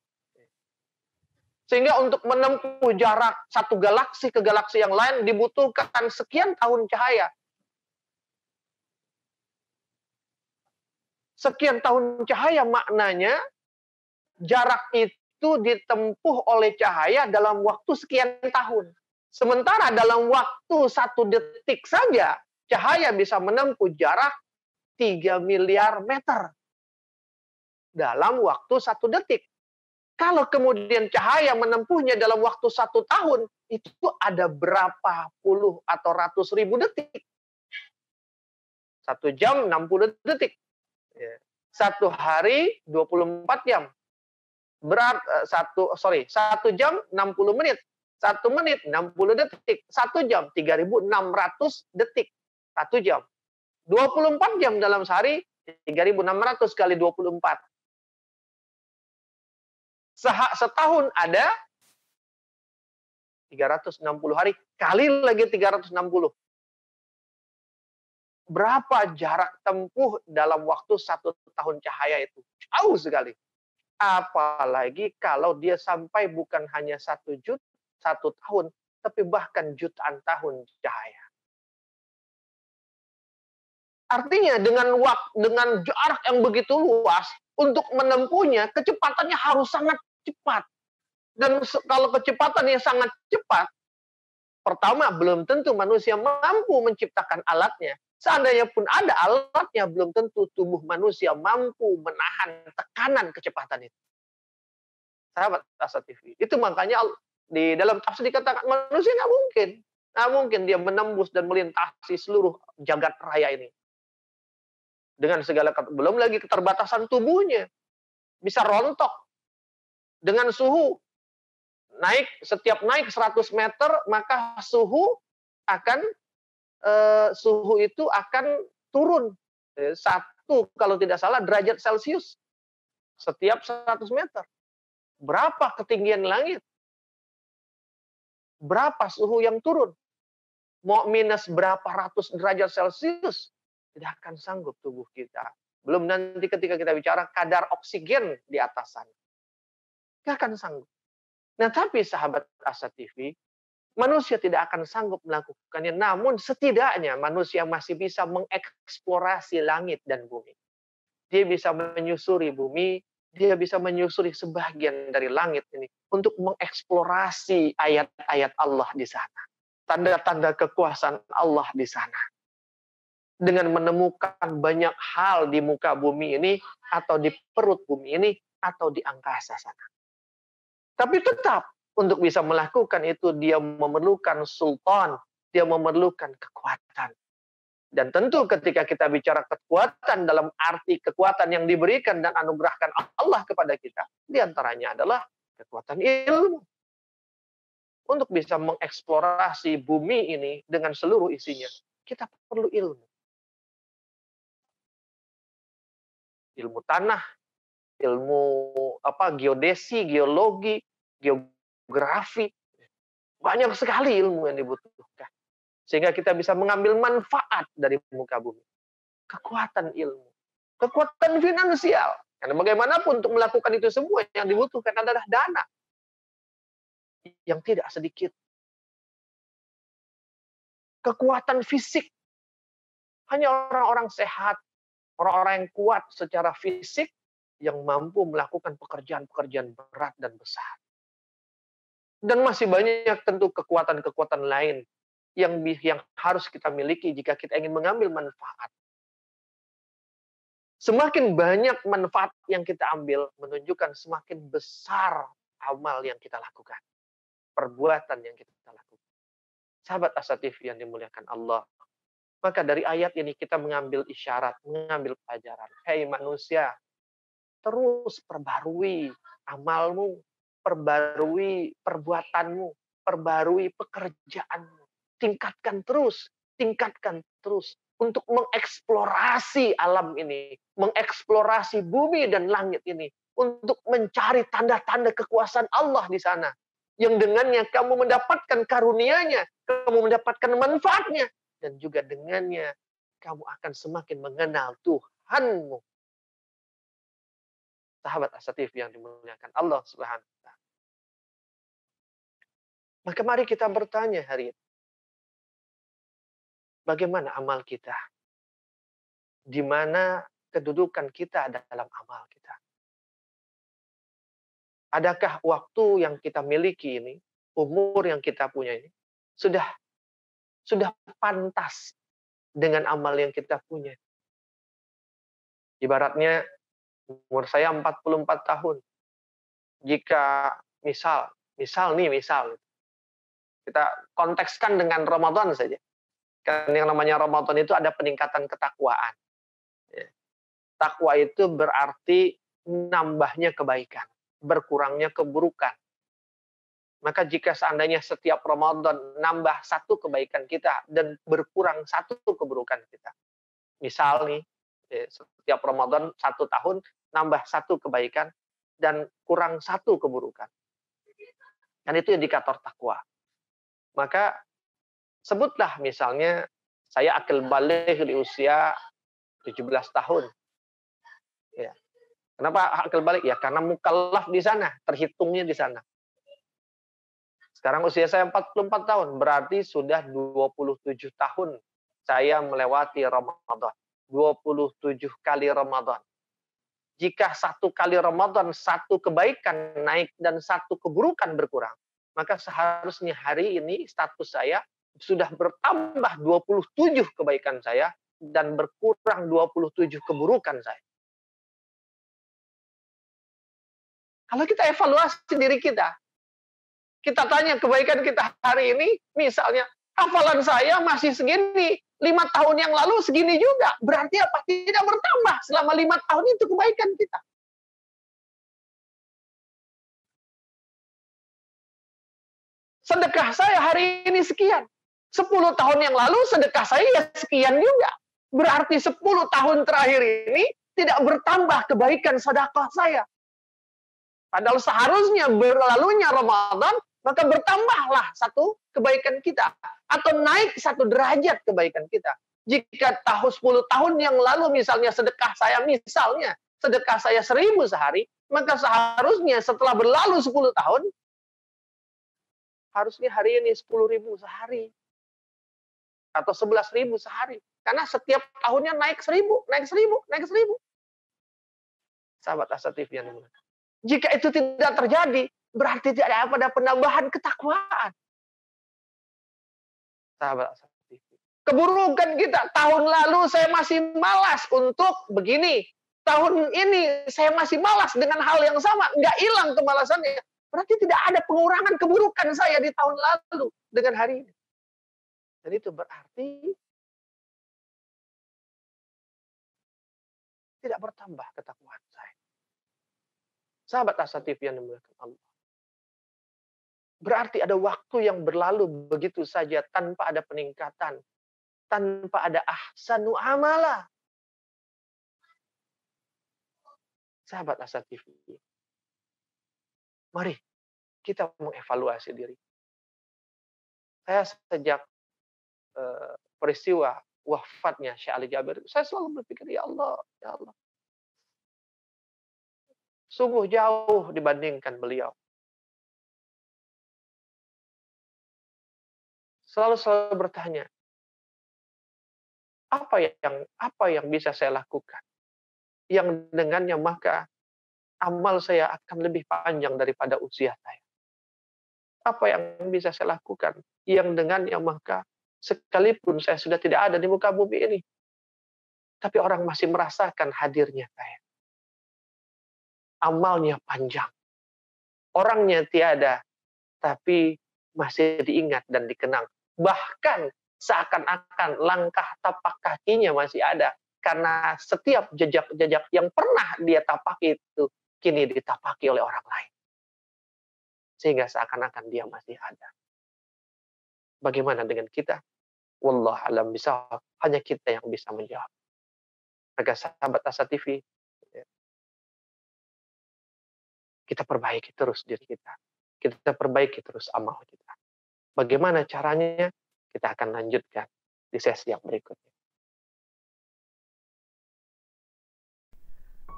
Sehingga untuk menempuh jarak satu galaksi ke galaksi yang lain dibutuhkan sekian tahun cahaya. Sekian tahun cahaya maknanya jarak itu ditempuh oleh cahaya dalam waktu sekian tahun. Sementara dalam waktu 1 detik saja, cahaya bisa menempuh jarak 3 miliar meter. Dalam waktu 1 detik. Kalau kemudian cahaya menempuhnya dalam waktu 1 tahun, itu ada berapa puluh atau ratus ribu detik. 1 jam 60 detik. 1 hari 24 jam. 1 jam 60 menit. 1 menit 60 detik. 1 jam 3.600 detik. 1 jam. 24 jam dalam sehari, 3.600 kali 24. Setahun ada 360 hari, kali lagi 360. Berapa jarak tempuh dalam waktu 1 tahun cahaya itu? Jauh sekali. Apalagi kalau dia sampai bukan hanya 1 tahun, tapi bahkan jutaan tahun cahaya. Artinya dengan jarak yang begitu luas, untuk menempuhnya, kecepatannya harus sangat cepat. Dan kalau kecepatan yang sangat cepat, pertama, belum tentu manusia mampu menciptakan alatnya. Seandainya pun ada alatnya, belum tentu tubuh manusia mampu menahan tekanan kecepatan itu. Sahabat Asa TV. Itu makanya Di dalam tafsir dikatakan manusia nggak mungkin. Nggak mungkin dia menembus dan melintasi seluruh jagat raya ini. Dengan segala, belum lagi keterbatasan tubuhnya. Bisa rontok. Dengan suhu. Setiap naik 100 meter, maka suhu itu akan turun. Satu, kalau tidak salah, derajat Celcius. Setiap 100 meter. Berapa ketinggian langit? Berapa suhu yang turun? Mau minus berapa ratus derajat Celcius, tidak akan sanggup tubuh kita. Belum nanti ketika kita bicara kadar oksigen di atas sana. Tidak akan sanggup. Nah, tapi sahabat Asa TV, manusia tidak akan sanggup melakukannya. Namun setidaknya manusia masih bisa mengeksplorasi langit dan bumi. Dia bisa menyusuri bumi, dia bisa menyusuri sebagian dari langit ini untuk mengeksplorasi ayat-ayat Allah di sana. Tanda-tanda kekuasaan Allah di sana. Dengan menemukan banyak hal di muka bumi ini, atau di perut bumi ini, atau di angkasa sana. Tapi tetap, untuk bisa melakukan itu, dia memerlukan sultan, dia memerlukan kekuatan. Dan tentu ketika kita bicara kekuatan dalam arti kekuatan yang diberikan dan anugerahkan Allah kepada kita, diantaranya adalah kekuatan ilmu. Untuk bisa mengeksplorasi bumi ini dengan seluruh isinya, kita perlu ilmu. Ilmu tanah, ilmu geodesi, geologi, geografi. Banyak sekali ilmu yang dibutuhkan. Sehingga kita bisa mengambil manfaat dari muka bumi. Kekuatan ilmu. Kekuatan finansial. Karena bagaimanapun untuk melakukan itu semua yang dibutuhkan adalah dana. Yang tidak sedikit. Kekuatan fisik. Hanya orang-orang sehat, orang-orang yang kuat secara fisik yang mampu melakukan pekerjaan-pekerjaan berat dan besar. Dan masih banyak tentu kekuatan-kekuatan lain yang harus kita miliki jika kita ingin mengambil manfaat. Semakin banyak manfaat yang kita ambil menunjukkan semakin besar amal yang kita lakukan. Perbuatan yang kita lakukan. Sahabat Asa TV yang dimuliakan Allah. Maka dari ayat ini kita mengambil isyarat, mengambil pelajaran. Hei manusia, terus perbarui amalmu, perbarui perbuatanmu, perbarui pekerjaanmu. Tingkatkan terus untuk mengeksplorasi alam ini, mengeksplorasi bumi dan langit ini, untuk mencari tanda-tanda kekuasaan Allah di sana. Yang dengannya kamu mendapatkan karunia-Nya, kamu mendapatkan manfaatnya, dan juga dengannya kamu akan semakin mengenal Tuhanmu. Sahabat Asa TV yang dimuliakan Allah Subhanahu wa taala. Maka mari kita bertanya hari ini. Bagaimana amal kita? Di mana kedudukan kita dalam amal kita? Adakah waktu yang kita miliki ini, umur yang kita punya ini, sudah pantas dengan amal yang kita punya? Ibaratnya, umur saya 44 tahun. Jika misal kita kontekskan dengan Ramadan saja. Kan yang namanya Ramadan itu ada peningkatan ketakwaan. Takwa itu berarti nambahnya kebaikan, berkurangnya keburukan. Maka jika seandainya setiap Ramadan nambah satu kebaikan kita dan berkurang satu keburukan kita. Misal nih, setiap Ramadan 1 tahun nambah satu kebaikan dan kurang satu keburukan. Dan itu indikator takwa. Maka sebutlah misalnya saya akil baligh di usia 17 tahun. Ya. Kenapa akil baligh? Ya karena mukallaf di sana, terhitungnya di sana. Sekarang usia saya 44 tahun, berarti sudah 27 tahun saya melewati Ramadan. 27 kali Ramadan. Jika satu kali Ramadan, satu kebaikan naik dan satu keburukan berkurang, maka seharusnya hari ini status saya sudah bertambah 27 kebaikan saya dan berkurang 27 keburukan saya. Kalau kita evaluasi diri kita, Kita tanya kebaikan kita hari ini, misalnya, hafalan saya masih segini, 5 tahun yang lalu segini juga. Berarti apa? Tidak bertambah selama 5 tahun itu kebaikan kita. Sedekah saya hari ini sekian. 10 tahun yang lalu sedekah saya ya sekian juga. Berarti 10 tahun terakhir ini tidak bertambah kebaikan sedekah saya. Padahal seharusnya berlalunya Ramadan, maka bertambahlah satu kebaikan kita. Atau naik satu derajat kebaikan kita. Jika 10 tahun yang lalu misalnya sedekah saya, sedekah saya 1.000 sehari, maka seharusnya setelah berlalu 10 tahun, harusnya hari ini 10.000 sehari. Atau 11.000 sehari. Karena setiap tahunnya naik 1.000, naik 1.000, naik 1.000. Sahabat Asatif yang dimuliakan. Jika itu tidak terjadi, berarti tidak ada penambahan ketakwaan. Sahabat Asatif. Keburukan kita, tahun lalu saya masih malas untuk begini. Tahun ini saya masih malas dengan hal yang sama. Nggak hilang kemalasannya. Berarti tidak ada pengurangan keburukan saya di tahun lalu dengan hari ini. Dan itu berarti tidak bertambah ketakwaan saya. Sahabat Asatif yang dimuliakan Allah. Berarti ada waktu yang berlalu begitu saja tanpa ada peningkatan. Tanpa ada ahsanu amala. Sahabat Asatif. Mari kita mengevaluasi diri. Saya sejak peristiwa wafatnya Syekh Ali Jabir, saya selalu berpikir, ya Allah, ya Allah. Sungguh jauh dibandingkan beliau. Selalu bertanya, apa yang bisa saya lakukan? Yang dengannya maka amal saya akan lebih panjang daripada usia saya. Apa yang bisa saya lakukan? Yang dengannya maka sekalipun saya sudah tidak ada di muka bumi ini, tapi orang masih merasakan hadirnya saya. Amalnya panjang. Orangnya tiada, tapi masih diingat dan dikenang. Bahkan seakan-akan langkah tapak kakinya masih ada. Karena setiap jejak-jejak yang pernah dia tapaki itu, kini ditapaki oleh orang lain. Sehingga seakan-akan dia masih ada. Bagaimana dengan kita? Wallah alam bisawab. Hanya kita yang bisa menjawab. Maka sahabat Asa TV, kita perbaiki terus diri kita. Kita perbaiki terus amal kita. Bagaimana caranya? Kita akan lanjutkan di sesi yang berikutnya.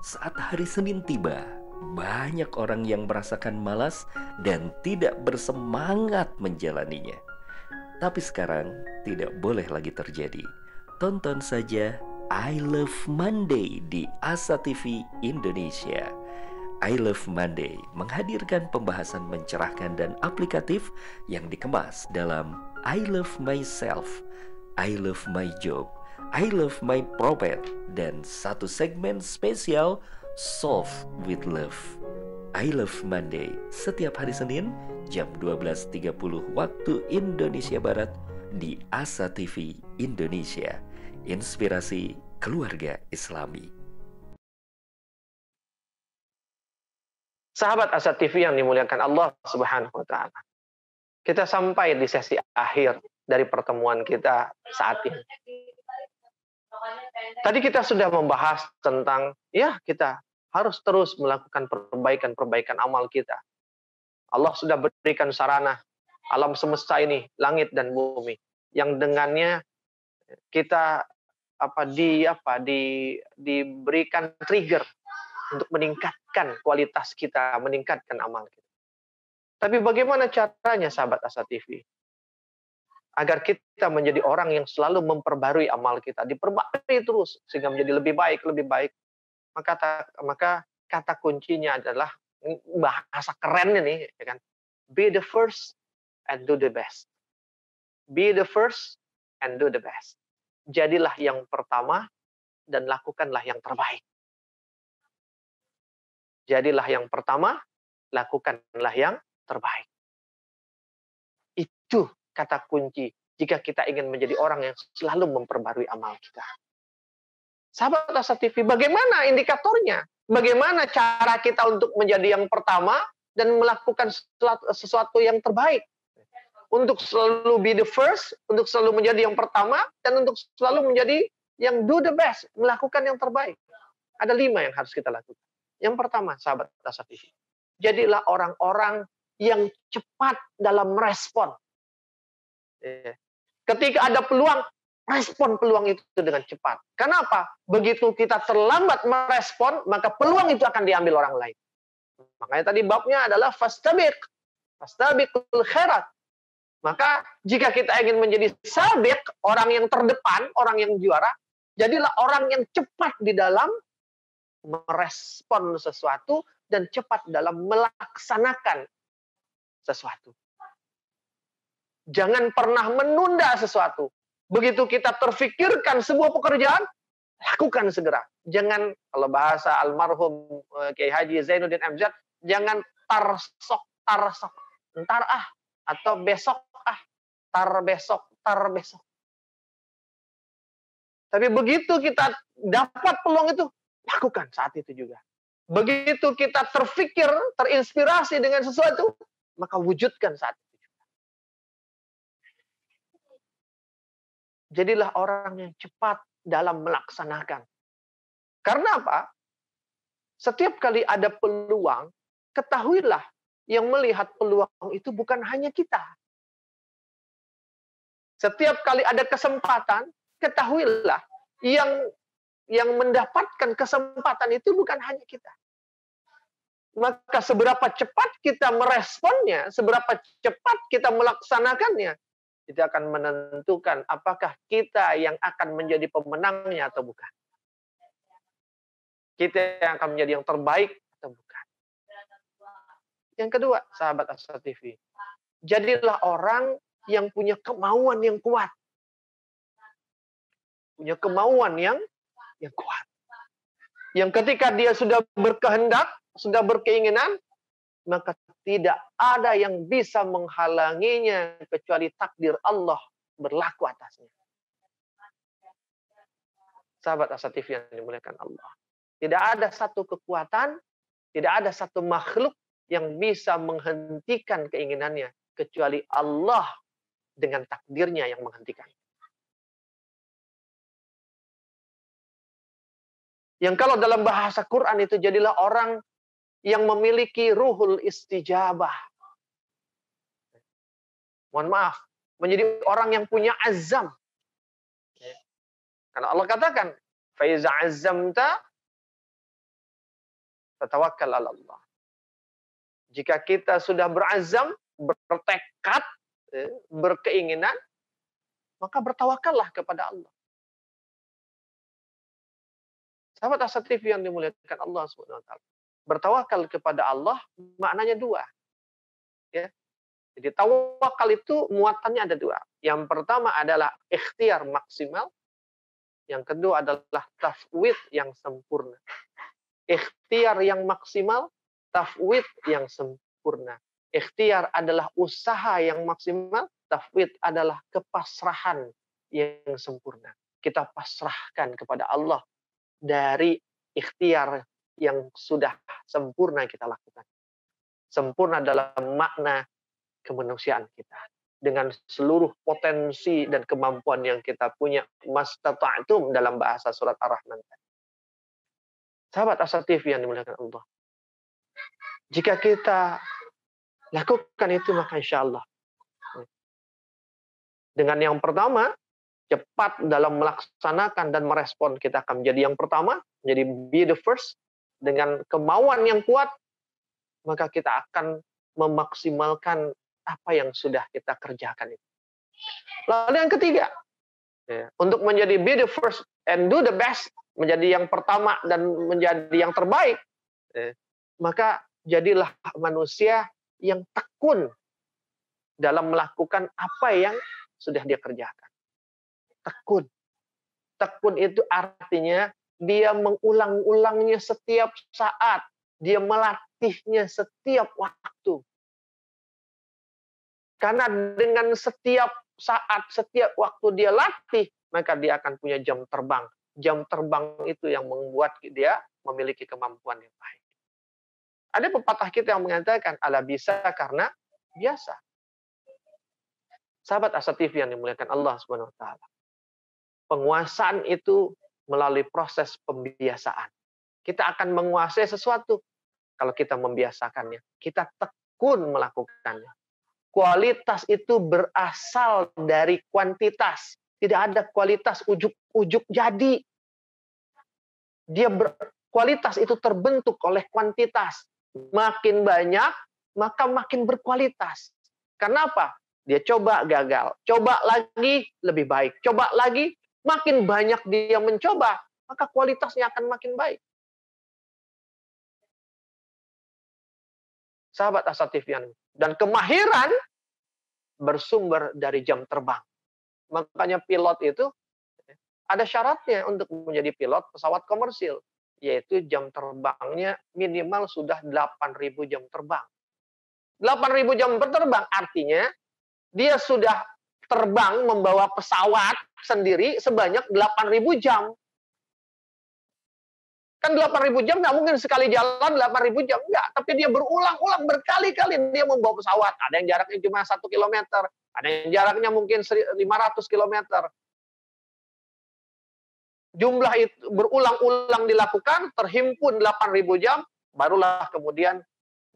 Saat hari Senin tiba, banyak orang yang merasakan malas dan tidak bersemangat menjalaninya. Tapi sekarang tidak boleh lagi terjadi. Tonton saja I Love Monday di Asa TV Indonesia. I Love Monday menghadirkan pembahasan mencerahkan dan aplikatif yang dikemas dalam I Love Myself, I Love My Job, I Love My Prophet, dan satu segmen spesial Solve with Love. I Love Monday setiap hari Senin jam 12.30 waktu Indonesia Barat di Asa TV Indonesia. Inspirasi keluarga Islami. Sahabat Asa TV yang dimuliakan Allah Subhanahu wa taala. Kita sampai di sesi akhir dari pertemuan kita saat ini. Tadi kita sudah membahas tentang kita harus terus melakukan perbaikan amal kita. Allah sudah berikan sarana alam semesta ini, langit dan bumi, yang dengannya kita diberikan trigger untuk meningkatkan kualitas kita, meningkatkan amal kita. Tapi bagaimana caranya sahabat Asa TV? Agar kita menjadi orang yang selalu memperbarui amal kita, diperbarui terus sehingga menjadi lebih baik, lebih baik. Maka kata kuncinya adalah bahasa kerennya nih, ya kan? Be the first and do the best. Be the first and do the best. Jadilah yang pertama dan lakukanlah yang terbaik. Jadilah yang pertama, lakukanlah yang terbaik. Itu kata kunci jika kita ingin menjadi orang yang selalu memperbarui amal kita. Sahabat Asa TV, bagaimana indikatornya? Bagaimana cara kita untuk menjadi yang pertama dan melakukan sesuatu yang terbaik? Untuk selalu be the first, untuk selalu menjadi yang pertama, dan untuk selalu menjadi yang do the best, melakukan yang terbaik. Ada 5 yang harus kita lakukan. Yang pertama, sahabat Asa TV, jadilah orang-orang yang cepat dalam merespon. Ketika ada peluang, respon peluang itu dengan cepat. Kenapa? Begitu kita terlambat merespon, maka peluang itu akan diambil orang lain. Makanya tadi babnya adalah fastabiqul khairat. Maka jika kita ingin menjadi sabiq, orang yang terdepan, orang yang juara, jadilah orang yang cepat di dalam merespon sesuatu dan cepat dalam melaksanakan sesuatu. Jangan pernah menunda sesuatu. Begitu kita terfikirkan sebuah pekerjaan, lakukan segera. Jangan, kalau bahasa almarhum Kiai Haji Zainuddin MZ, jangan tarsok, ntar atau besok tar besok. Tapi begitu kita dapat peluang itu, lakukan saat itu juga. Begitu kita terfikir, terinspirasi dengan sesuatu, maka wujudkan saat itu juga. Jadilah orang yang cepat dalam melaksanakan. Karena apa? Setiap kali ada peluang, ketahuilah yang melihat peluang itu bukan hanya kita. Setiap kali ada kesempatan, ketahuilah yang mendapatkan kesempatan itu bukan hanya kita. Maka seberapa cepat kita meresponnya, seberapa cepat kita melaksanakannya, itu akan menentukan apakah kita yang akan menjadi pemenangnya atau bukan. Kita yang akan menjadi yang terbaik atau bukan. Yang kedua, sahabat Asa TV, jadilah orang yang punya kemauan yang kuat. Punya kemauan yang kuat. Yang ketika dia sudah berkehendak, sudah berkeinginan, maka tidak ada yang bisa menghalanginya kecuali takdir Allah berlaku atasnya. Sahabat Asa TV yang dimuliakan Allah. Tidak ada satu kekuatan, tidak ada satu makhluk yang bisa menghentikan keinginannya kecuali Allah dengan takdirnya yang menghentikan. Yang kalau dalam bahasa Quran itu jadilah orang yang memiliki ruhul istijabah. Mohon maaf, menjadi orang yang punya azam. Karena Allah katakan, "Faiza azamta fatawakkal 'ala Allah." Jika kita sudah berazam, bertekad, berkeinginan, maka bertawakallah kepada Allah. Sahabat Asa TV yang dimuliakan Allah SWT. Bertawakal kepada Allah maknanya 2. Ya. Jadi tawakal itu muatannya ada 2. Yang pertama adalah ikhtiar maksimal. Yang kedua adalah tafwid yang sempurna. Ikhtiar yang maksimal, tafwid yang sempurna. Ikhtiar adalah usaha yang maksimal, tafwid adalah kepasrahan yang sempurna. Kita pasrahkan kepada Allah dari ikhtiar yang sudah sempurna kita lakukan. Sempurna dalam makna kemanusiaan kita. Dengan seluruh potensi dan kemampuan yang kita punya. Mastata'tum dalam bahasa surat Ar-Rahman. Sahabat Asa TV yang dimuliakan Allah. Jika kita lakukan itu, maka insya Allah. Dengan yang pertama, cepat dalam melaksanakan dan merespon, kita akan menjadi yang pertama, menjadi be the first. Dengan kemauan yang kuat, maka kita akan memaksimalkan apa yang sudah kita kerjakan itu. Lalu yang ketiga, untuk menjadi be the first and do the best, menjadi yang pertama dan menjadi yang terbaik, maka jadilah manusia yang tekun dalam melakukan apa yang sudah dia kerjakan. Tekun. Tekun itu artinya dia mengulang-ulangnya setiap saat. Dia melatihnya setiap waktu. Karena dengan setiap saat, setiap waktu dia latih, maka dia akan punya jam terbang. Jam terbang itu yang membuat dia memiliki kemampuan yang baik. Ada pepatah kita yang mengatakan, "Ala bisa karena biasa." Sahabat Asa TV yang dimuliakan Allah Subhanahu wa taala. Penguasaan itu melalui proses pembiasaan. Kita akan menguasai sesuatu kalau kita membiasakannya. Kita tekun melakukannya. Kualitas itu berasal dari kuantitas. Tidak ada kualitas ujuk-ujuk jadi. Kualitas itu terbentuk oleh kuantitas. Makin banyak, maka makin berkualitas. Kenapa? Dia coba gagal. Coba lagi lebih baik. Coba lagi, makin banyak dia mencoba, maka kualitasnya akan makin baik. Sahabat Asa TV. Dan kemahiran bersumber dari jam terbang. Makanya pilot itu ada syaratnya untuk menjadi pilot pesawat komersil, yaitu jam terbangnya minimal sudah 8.000 jam terbang. 8.000 jam terbang artinya dia sudah terbang membawa pesawat sendiri sebanyak 8.000 jam. Kan 8.000 jam nggak mungkin sekali jalan 8.000 jam. Enggak, tapi dia berulang-ulang berkali-kali dia membawa pesawat. Ada yang jaraknya cuma 1 kilometer, ada yang jaraknya mungkin 500 kilometer. Jumlah itu berulang-ulang dilakukan, terhimpun 8.000 jam, barulah kemudian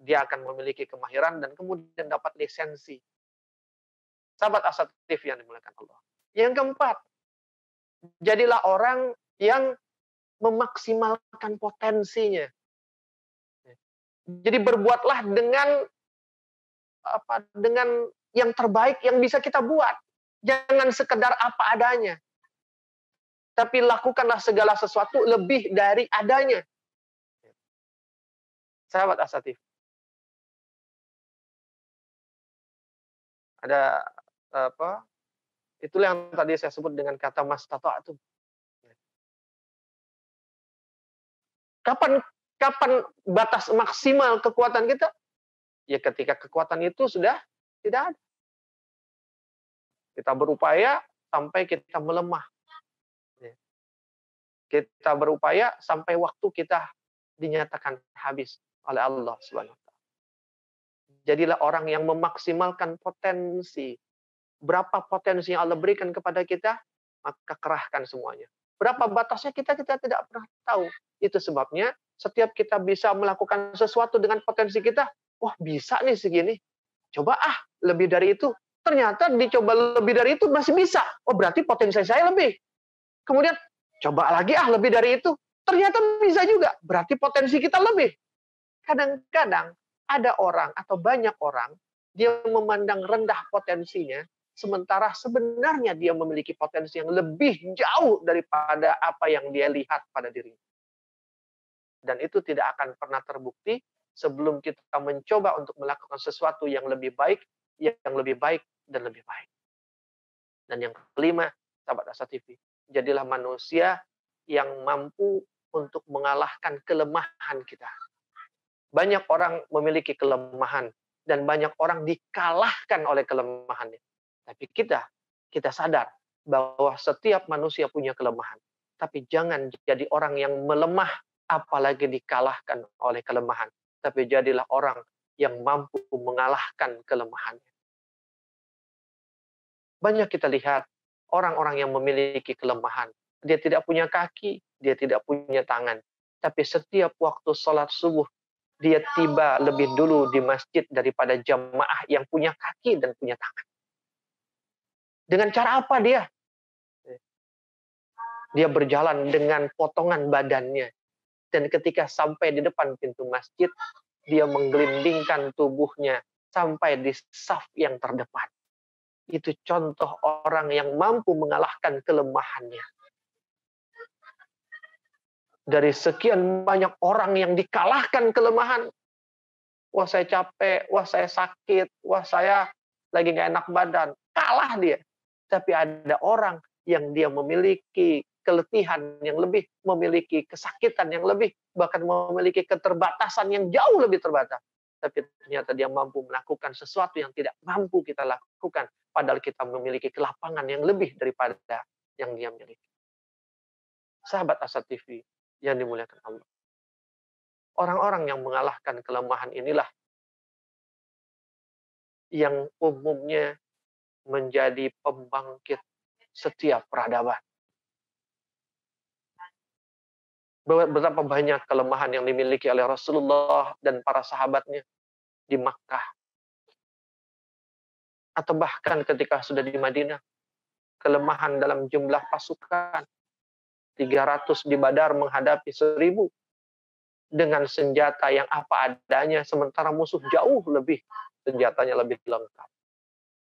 dia akan memiliki kemahiran dan kemudian dapat lisensi. Sahabat Asa TV yang dimuliakan Allah. Yang keempat, jadilah orang yang memaksimalkan potensinya. Jadi berbuatlah dengan yang terbaik yang bisa kita buat. Jangan sekedar apa adanya. Tapi lakukanlah segala sesuatu lebih dari adanya. Sahabat Asa TV. Ada itulah yang tadi saya sebut dengan kata mastata'tum. Kapan batas maksimal kekuatan kita? Ya ketika kekuatan itu sudah tidak ada. Kita berupaya sampai kita melemah. Kita berupaya sampai waktu kita dinyatakan habis oleh Allah Subhanahu wa taala. Jadilah orang yang memaksimalkan potensi. Berapa potensi yang Allah berikan kepada kita, maka kerahkan semuanya. Berapa batasnya kita tidak pernah tahu. Itu sebabnya setiap kita bisa melakukan sesuatu dengan potensi kita, wah bisa nih segini. Coba lebih dari itu. Ternyata dicoba lebih dari itu masih bisa. Oh berarti potensi saya lebih. Kemudian coba lagi lebih dari itu. Ternyata bisa juga. Berarti potensi kita lebih. Kadang-kadang ada orang atau banyak orang, dia memandang rendah potensinya, sementara sebenarnya dia memiliki potensi yang lebih jauh daripada apa yang dia lihat pada dirinya. Dan itu tidak akan pernah terbukti sebelum kita mencoba untuk melakukan sesuatu yang lebih baik, dan lebih baik. Dan yang kelima, sahabat Asa TV, jadilah manusia yang mampu untuk mengalahkan kelemahan kita. Banyak orang memiliki kelemahan dan banyak orang dikalahkan oleh kelemahannya. Tapi kita sadar bahwa setiap manusia punya kelemahan. Tapi jangan jadi orang yang melemah apalagi dikalahkan oleh kelemahan. Tapi jadilah orang yang mampu mengalahkan kelemahannya. Banyak kita lihat orang-orang yang memiliki kelemahan. Dia tidak punya kaki, dia tidak punya tangan. Tapi setiap waktu sholat subuh, dia tiba lebih dulu di masjid daripada jamaah yang punya kaki dan punya tangan. Dengan cara apa dia? Dia berjalan dengan potongan badannya. Dan ketika sampai di depan pintu masjid, dia menggelindingkan tubuhnya sampai di saf yang terdepan. Itu contoh orang yang mampu mengalahkan kelemahannya. Dari sekian banyak orang yang dikalahkan kelemahan. Wah saya capek, wah saya sakit, wah saya lagi nggak enak badan. Kalah dia. Tapi ada orang yang dia memiliki keletihan yang lebih, memiliki kesakitan yang lebih, bahkan memiliki keterbatasan yang jauh lebih terbatas. tapi ternyata dia mampu melakukan sesuatu yang tidak mampu kita lakukan, padahal kita memiliki kelapangan yang lebih daripada yang dia miliki. Sahabat Asa TV yang dimuliakan Allah. Orang-orang yang mengalahkan kelemahan inilah yang umumnya menjadi pembangkit setiap peradaban. Betapa banyak kelemahan yang dimiliki oleh Rasulullah dan para sahabatnya di Makkah. Atau bahkan ketika sudah di Madinah, kelemahan dalam jumlah pasukan. 300 di Badar menghadapi 1000 dengan senjata yang apa adanya, sementara musuh jauh lebih, senjatanya lebih lengkap.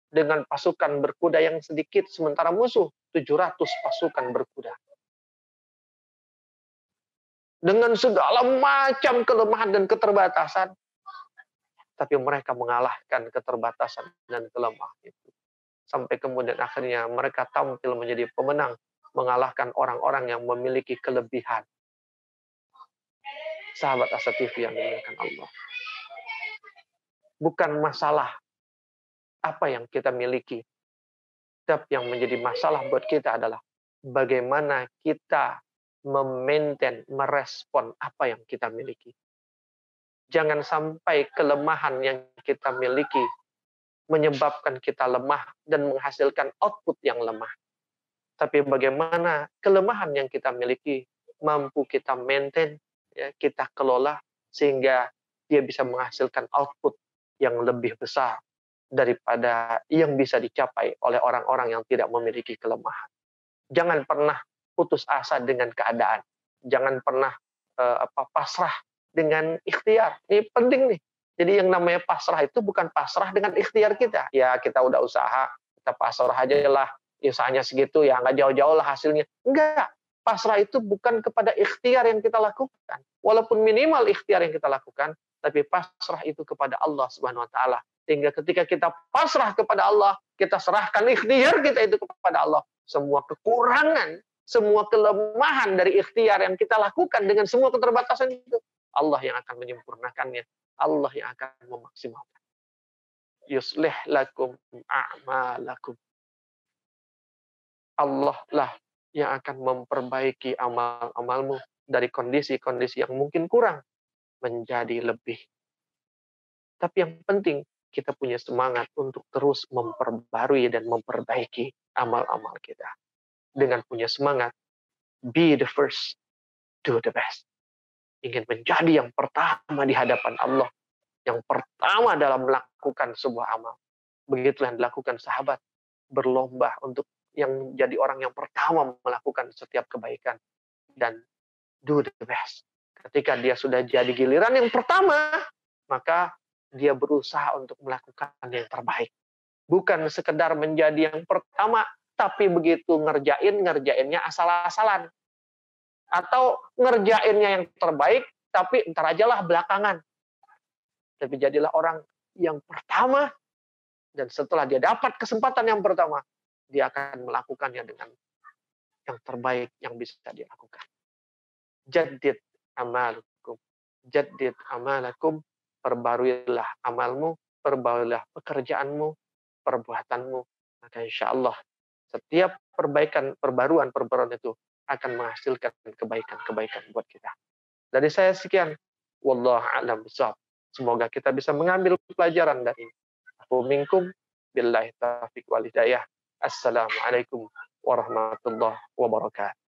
Dengan pasukan berkuda yang sedikit, sementara musuh 700 pasukan berkuda. Dengan segala macam kelemahan dan keterbatasan, tapi mereka mengalahkan keterbatasan dan kelemahan itu. Sampai kemudian akhirnya mereka tampil menjadi pemenang, mengalahkan orang-orang yang memiliki kelebihan. Sahabat Asa TV yang dimuliakan Allah. Bukan masalah apa yang kita miliki, tapi yang menjadi masalah buat kita adalah bagaimana kita memaintain, merespon apa yang kita miliki. Jangan sampai kelemahan yang kita miliki menyebabkan kita lemah dan menghasilkan output yang lemah. Tapi bagaimana kelemahan yang kita miliki mampu kita maintain, ya, kita kelola sehingga dia bisa menghasilkan output yang lebih besar daripada yang bisa dicapai oleh orang-orang yang tidak memiliki kelemahan. Jangan pernah putus asa dengan keadaan. Jangan pernah pasrah dengan ikhtiar. Ini penting nih. Jadi yang namanya pasrah itu bukan pasrah dengan ikhtiar kita. Ya kita udah usaha, kita pasrah aja lah. Usahanya segitu ya nggak jauh-jauh lah hasilnya. Enggak. Pasrah itu bukan kepada ikhtiar yang kita lakukan. Walaupun minimal ikhtiar yang kita lakukan, tapi pasrah itu kepada Allah Subhanahu wa taala. Sehingga ketika kita pasrah kepada Allah, kita serahkan ikhtiar kita itu kepada Allah. Semua kekurangan, semua kelemahan dari ikhtiar yang kita lakukan dengan semua keterbatasan itu, Allah yang akan menyempurnakannya. Allah yang akan memaksimalkan. Yuslih lakum a'malakum. Allah lah yang akan memperbaiki amal-amalmu dari kondisi-kondisi yang mungkin kurang menjadi lebih. Tapi yang penting kita punya semangat untuk terus memperbarui dan memperbaiki amal-amal kita. Dengan punya semangat, be the first, do the best. Ingin menjadi yang pertama di hadapan Allah. Yang pertama dalam melakukan sebuah amal. Begitulah yang dilakukan sahabat. Berlomba untuk yang jadi orang yang pertama melakukan setiap kebaikan. Dan do the best. Ketika dia sudah jadi giliran yang pertama, maka dia berusaha untuk melakukan yang terbaik. Bukan sekedar menjadi yang pertama, tapi begitu ngerjainnya asal-asalan. Atau ngerjainnya yang terbaik, tapi ntar ajalah belakangan. Tapi jadilah orang yang pertama, dan setelah dia dapat kesempatan yang pertama, dia akan melakukannya dengan yang terbaik yang bisa dia lakukan. Jaddid amalukum. Jaddid amalakum. Perbaruilah amalmu, perbaruilah pekerjaanmu, perbuatanmu. Maka insya Allah setiap perbaruan itu akan menghasilkan kebaikan-kebaikan buat kita. Dari saya sekian. Wallahu a'lam bishawab. Semoga kita bisa mengambil pelajaran dari ini. Aku minkum billahi taufiq wal hidayah. Assalamualaikum warahmatullahi wabarakatuh.